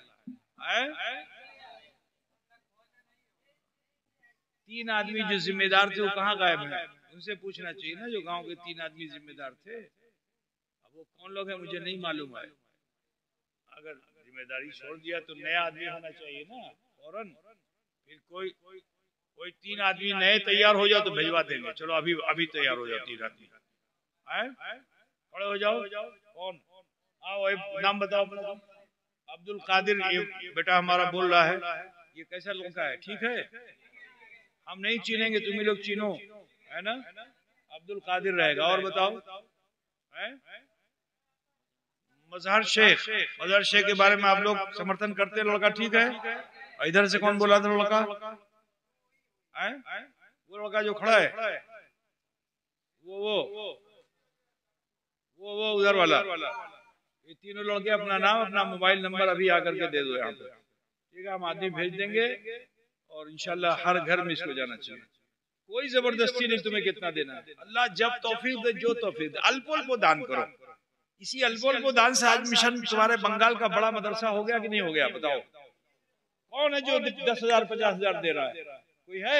3 आदमी जो जिम्मेदार थे वो कहाँ गायब हैं? उनसे पूछना चाहिए ना, जो गांव के 3 आदमी जिम्मेदार थे। अब वो कौन लोग हैं मुझे नहीं मालूम है। अगर जिम्मेदारी छोड़ दिया तो नया आदमी होना चाहिए ना फौरन। फिर कोई 3 आदमी नए तैयार हो जाओ तो भिजवा देंगे, चलो अभी तैयार हो जाओ 3 आदमी, खड़े हो जाओ। कौन? आओ नाम बताओ अपना। अब्दुल कादिर, ये बेटा हमारा बोल रहा है। ये कैसा लड़का है? ठीक है, हम नहीं चीनेंगे, तुम ही लोग चीनो, है ना? अब्दुल कादिर रहेगा। और बताओ, मजहर शेख के बारे में आप लोग समर्थन करते हैं? लड़का ठीक है। इधर से कौन बोला था लड़का? वो लड़का जो खड़ा है, वो उधर वाला। ये तीनों लड़के अपना नाम अपना मोबाइल नंबर अभी आकर के दे दो यहाँ पे, ठीक है? हम आदमी भेज देंगे और इंशाल्लाह हर घर में इसको जाना चाहिए। कोई जबरदस्ती नहीं, तुम्हें कितना देना है। अल्लाह जब तौफीक दे, जो तौफीक दे, अल्प अल्प दान करो। इसी अल्प अल्प दान से आज मिशन तुम्हारे बंगाल का बड़ा मदरसा हो गया कि नहीं हो गया? बताओ कौन है जो 10,000 50,000 दे रहा है? कोई है?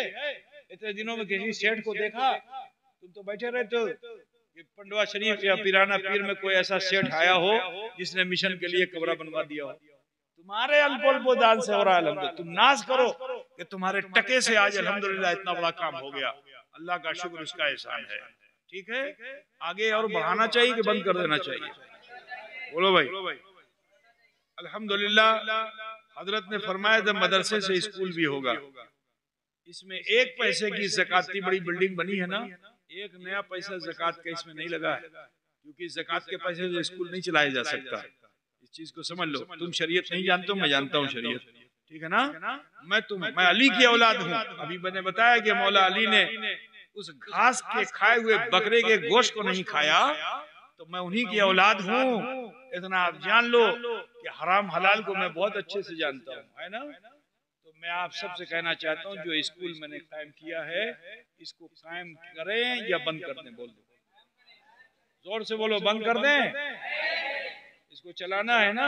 इतने दिनों में किसी सेठ को देखा? तुम तो बैठे रहते हो कि पंडवा शरीफ या पिराना पीर में कोई ऐसा सेठ आया हो जिसने मिशन के लिए कमरा बनवा दिया हो? तुम्हारे अल्प अल्प दान से हो रहा है अल्हम्दुलिल्लाह। तुम नाज करो कि तुम्हारे टके से आज अल्हम्दुलिल्लाह इतना बड़ा काम हो गया। अल्लाह का शुक्र, उसका एहसान है। ठीक है, आगे और बढ़ाना चाहिए कि बंद कर देना चाहिए? बोलो भाई। अल्हम्दुलिल्लाह हजरत ने फरमाया जब मदरसे से स्कूल भी होगा, इसमें 1 पैसे की ज़कात की बड़ी बिल्डिंग बनी है ना, 1 नया पैसा ज़कात का इसमें नहीं लगा है, क्योंकि ज़कात के पैसे से स्कूल नहीं चलाया जा सकता। इस चीज को समझ लो। तुम शरीयत नहीं जानते हो, मैं जानता हूँ शरीयत, ठीक है ना? मैं अली की औलाद हूँ। अभी मैंने बताया कि मौला अली ने उस घास के खाए हुए बकरे के गोश्त को नहीं खाया, तो मैं उन्हीं की औलाद हूँ। इतना आप जान लो कि हराम हलाल को मैं बहुत अच्छे से जानता हूँ, है ना? तो मैं आप सबसे कहना चाहता हूँ, जो स्कूल मैंने कायम किया है इसको कायम करें या बंद कर दें? बोल दो, जोर से बोलो, बंद कर दें? इसको चलाना है ना।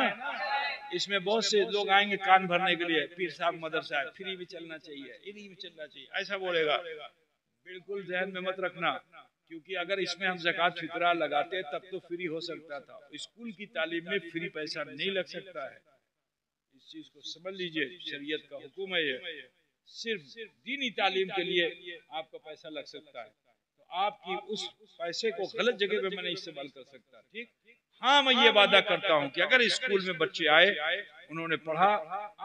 इसमें बहुत से लोग आएंगे कान भरने के लिए, पीर साहब मदरसा है, फ्री में चलना चाहिए, इन्हीं में चलना चाहिए, ऐसा बोलेगा। बिल्कुल ध्यान में मत रखना, क्योंकि अगर इसमें हम ज़कात फितरा लगाते तब तो फ्री हो सकता था। स्कूल की तालीम में फ्री पैसा नहीं लग सकता है। इस चीज को समझ लीजिए, शरीयत का हुक्म है ये। सिर्फ दीनी तालीम के लिए आपका पैसा लग सकता है, तो आपकी उस पैसे को गलत जगह पे मैं नहीं इस्तेमाल कर सकता। ठीक? हाँ, मैं ये वादा करता हूँ कि अगर स्कूल में बच्चे आए, उन्होंने पढ़ा,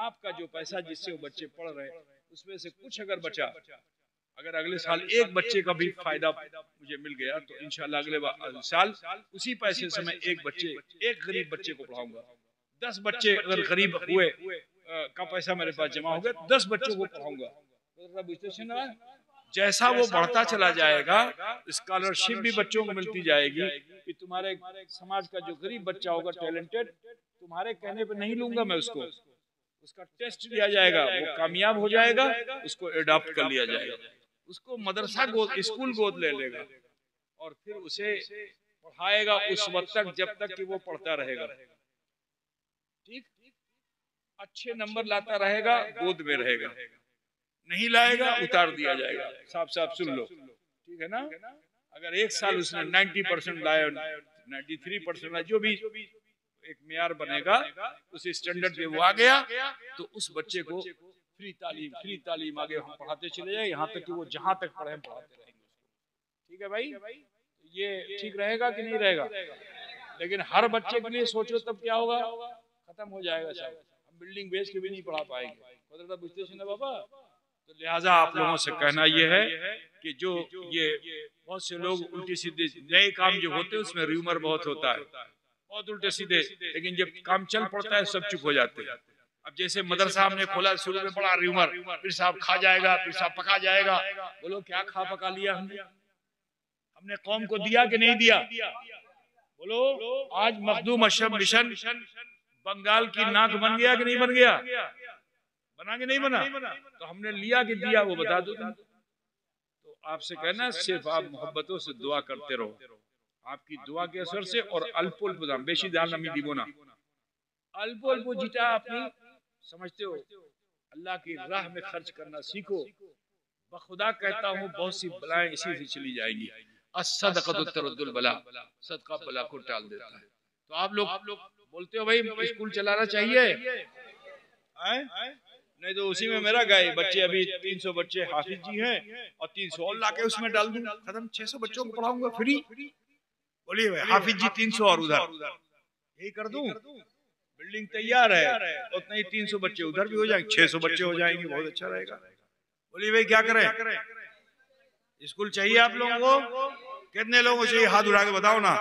आपका जो पैसा जिससे वो बच्चे पढ़ रहे उसमें से कुछ अगर बचा, अगर अगले साल एक बच्चे का भी फायदा मुझे मिल गया, तो इंशाल्लाह अगले साल उसी पैसे से मैं एक गरीब बच्चे को पढ़ाऊंगा। 10 बच्चे अगर गरीब हुए का पैसा मेरे पास जमा हो गया, 10 बच्चों को पढ़ाऊंगा। जैसा वो बढ़ता चला जाएगा, स्कॉलरशिप भी बच्चों को मिलती जाएगी कि तुम्हारे समाज का जो गरीब बच्चा होगा टैलेंटेड, तुम्हारे कहने पे नहीं लूंगा मैं उसको, उसका टेस्ट लिया जाएगा, वो कामयाब हो जाएगा, उसको एडॉप्ट कर लिया जाएगा, उसको मदरसा स्कूल गोद ले लेगा और फिर उसे पढ़ाएगा उस वक्त तक जब तक कि वो पढ़ता रहेगा। ठीक? अच्छे नंबर लाता रहेगा, गोद में रहेगा, नहीं लाएगा उतार दिया जाएगा। साफ साफ सुन लो, ठीक है ना? अगर एक साल उसने 90% लाया, 93% लाया, जो भी एक मेयार बनेगा उस स्टैंडर्ड पे वो आ गया, तो उस बच्चे को फ्री तालीम आगे हम पढ़ाते चले जाए, यहाँ तक कि वो जहां तक पढ़े हम पढ़ाते रहेंगे उसको। ठीक है भाई? ये ठीक रहेगा कि नहीं रहेगा? लेकिन हर बच्चे के लिए सोचो तब क्या होगा, खत्म हो जाएगा सब। हम बिल्डिंग बेच के भी नहीं पढ़ा पाएंगे, बुझते ना बाबा। तो लिहाजा आप लोगों से कहना यह है कि जो ये बहुत से लोग उल्टी सीधे नए काम जो होते हैं उसमें र्यूमर बहुत होता है, बहुत उल्टे सीधे, लेकिन जब काम चल पड़ता है सब चुप हो जाते हैं। अब जैसे मदरसा हमने खोला, शुरू में बड़ा र्यूमर, फिर साहब खा जाएगा, फिर साहब पका जाएगा। बोलो क्या खा पका लिया हमने कौम को दिया कि नहीं दिया? बोलो आज मखदूम अशरफ मिशन बंगाल की नाक बन गया कि नहीं बन गया? बना के नहीं बना? तो हमने लिया कि दिया वो बता दो तुम। तो आपसे कहना सिर्फ आप मोहब्बतों से दुआ करते रहो, आपकी दुआ के असर से। और अल्प अल्प दाम बेशी दाल नमी दीबो ना, अल्प अल्प जिटा अपनी समझते हो अल्लाह की राह में खर्च करना सीखो। बखुदा कहता हूँ बहुत सी बलाएं इसी से चली जाएंगी। अस्सदक़तु तरुद्दुल बला, सदका बला को टाल देता है। तो आप लोग बोलते हो भाई स्कूल चलाना चाहिए, नहीं तो उसी में मेरा गए बच्चे, अभी 300 बच्चे हाफिज जी हैं और 300 और लाके उसमें डाल दूं, खत्म। 600 बच्चों को पढ़ाऊंगा फ्री। बोलिए भाई हाफिज जी 300 और उधर यही कर दूं, बिल्डिंग तैयार है, उतना ही 300 बच्चे उधर भी हो जाएंगे, 600 बच्चे हो जाएंगे, बहुत अच्छा रहेगा। बोलिए भाई क्या करें, स्कूल चाहिए आप लोगों को? कितने लोगों को चाहिए, हाथ उठा के बताओ ना।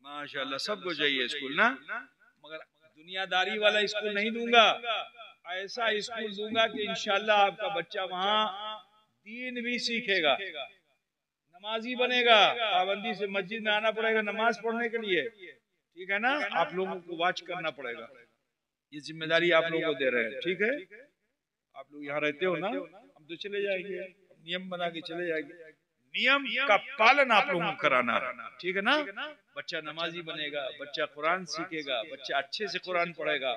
माशाल्लाह सबको चाहिए स्कूल ना, मगर दुनियादारी वाला स्कूल नहीं दूंगा, ऐसा स्कूल दूंगा कि इंशाल्लाह आपका बच्चा वहाँ दीन भी सीखेगा, नमाजी बनेगा, पाबंदी से मस्जिद में आना पड़ेगा नमाज पढ़ने के लिए, ठीक है ना। आप लोगों को वॉच करना पड़ेगा, ये जिम्मेदारी आप लोगों को दे रहे हैं, ठीक है। आप लोग यहाँ रहते हो ना, हम तो चले जाएंगे, नियम बना के चले जाएंगे, नियम का पालन आप लोगों को कराना है, ठीक है ना। बच्चा नमाजी बनेगा, बच्चा कुरान सीखेगा, बच्चा अच्छे से कुरान पढ़ेगा,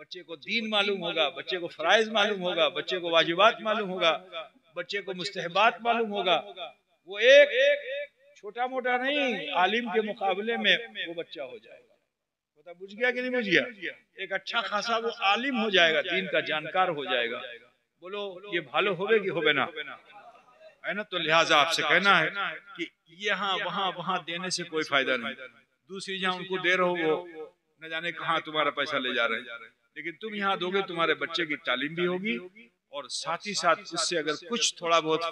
बच्चे को दीन मालूम होगा, बच्चे को फराइज मालूम होगा, बच्चे को वाजिबात मालूम होगा, बच्चे को मुस्तहबात मालूम होगा। वो एक छोटा मोटा नहीं, आलिम के मुकाबले में वो बच्चा हो जाएगा। पता बुझ गया कि नहीं बुझ गया? एक अच्छा खासा वो आलिम हो जाएगा, दीन का जानकार हो जाएगा। बोलो ये भालो होवे कि होवे ना, है ना। तो लिहाजा आपसे कहना है कि यहाँ वहाँ वहाँ देने से कोई फायदा नहीं। दूसरी जहाँ उनको दे रहे हो वो न जाने कहाँ तुम्हारा पैसा ले जा रहे हैं, लेकिन तुम यहाँ दोगे तुम्हारे बच्चे की तालीम भी होगी और साथ ही साथ उससे अगर कुछ थोड़ा बहुत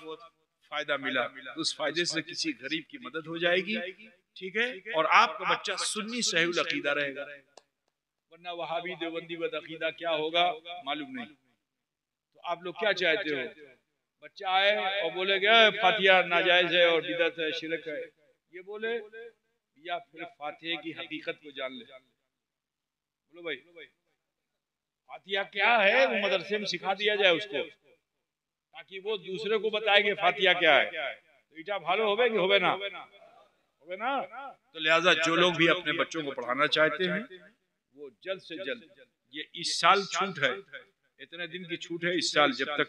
फायदा मिला तो उस फायदे से किसी गरीब की मदद हो जाएगी, ठीक है। और आपका बच्चा सुन्नी सहीउल अकीदा रहेगा, वरना वहाबी देवबंदी व अकीदा क्या होगा मालूम नहीं। तो आप लोग क्या चाहते हो, बच्चा आए और बोले गया फातिहा नाजायज है और बिदअत है, शिरक है, ये बोले, या फिर फातिहा की हकीकत को जान ले। बोलो भाई फातिहा क्या है, वो मदरसे में सिखा दिया जाए उसको, ताकि वो दूसरे को बताए कि फातिहा क्या है। तो इटा भालो होवे कि होवे ना, होवे ना। तो लिहाजा जो लोग भी अपने बच्चों को पढ़ाना चाहते हैं वो जल्द से जल्द, ये इस साल छूट है, इतने दिन की छूट है इस साल, जब तक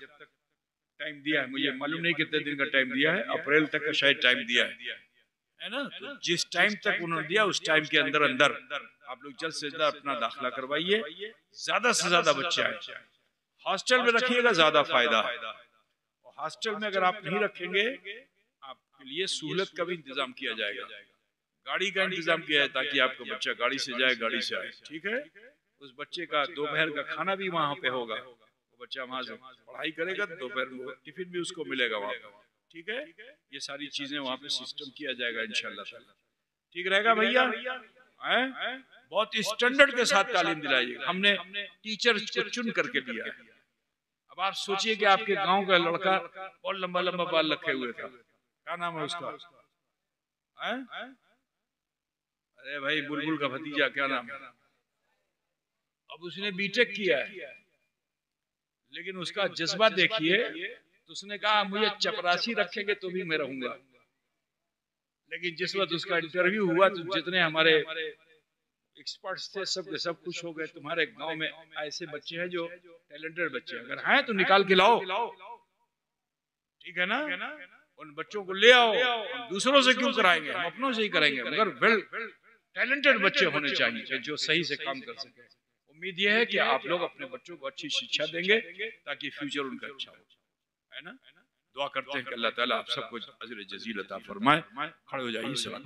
टाइम दिया है, मुझे मालूम नहीं कितने दिन का टाइम दिया है, अप्रैल तक का शायद टाइम दिया है ना। तो जिस टाइम तक उन्होंने दिया उस टाइम के अंदर अंदर आप लोग जल्द से जल्द अपना दाखिला करवाइए, ज्यादा से ज्यादा बच्चे आए। हॉस्टल में रखिएगा ज्यादा फायदा है, और हॉस्टल में अगर आप नहीं रखेंगे आपके लिए सहूलत का भी इंतजाम किया जाएगा, गाड़ी का इंतजाम किया है ताकि आपका बच्चा गाड़ी से जाए गाड़ी से आए, ठीक है। उस बच्चे का दोपहर का खाना भी वहाँ पे होगा, वो बच्चा वहाँ से पढ़ाई करेगा तो दोपहर में टिफिन भी उसको मिलेगा वहाँ पे, ठीक है। ये सारी चीजें वहाँ पे सिस्टम किया जाएगा इंशाल्लाह ताला, ठीक रहेगा भैया। बहुत स्टैंडर्ड के साथ तालीम दिलाइएगा, हमने टीचर को चुन करके दिया है। अब आप सोचिए कि आपके गांव का लड़का बहुत लंबा लंबा बाल रखे हुए था, क्या नाम है उसका? अरे भाई बुलबुल का भतीजा, क्या नाम है? अब उसने बीटेक किया है, लेकिन उसका जज्बा देखिए, तो उसने कहा मुझे चपरासी रखेंगे तो भी मैं रहूंगा। लेकिन जिस वक्त उसका इंटरव्यू हुआ तो जितने हमारे एक्सपर्ट्स थे सब के सब खुश हो गए। तुम्हारे गांव में ऐसे बच्चे हैं जो टैलेंटेड बच्चे, अगर हैं तो निकाल के लाओ, ठीक है ना। उन बच्चों को ले आओ, हम दूसरों से क्यों कराएंगे, हम अपनों से ही करेंगे, मगर वेल टैलेंटेड बच्चे होने चाहिए जो सही से काम कर सके। उम्मीद यह है कि आप लोग अपने बच्चों को अच्छी शिक्षा देंगे ताकि फ्यूचर उनका अच्छा हो, है ना। दुआ करते हैं कि अल्लाह ताला आप सबको अजर जजील अता फरमाए। खड़े हो जाइए, सलाम।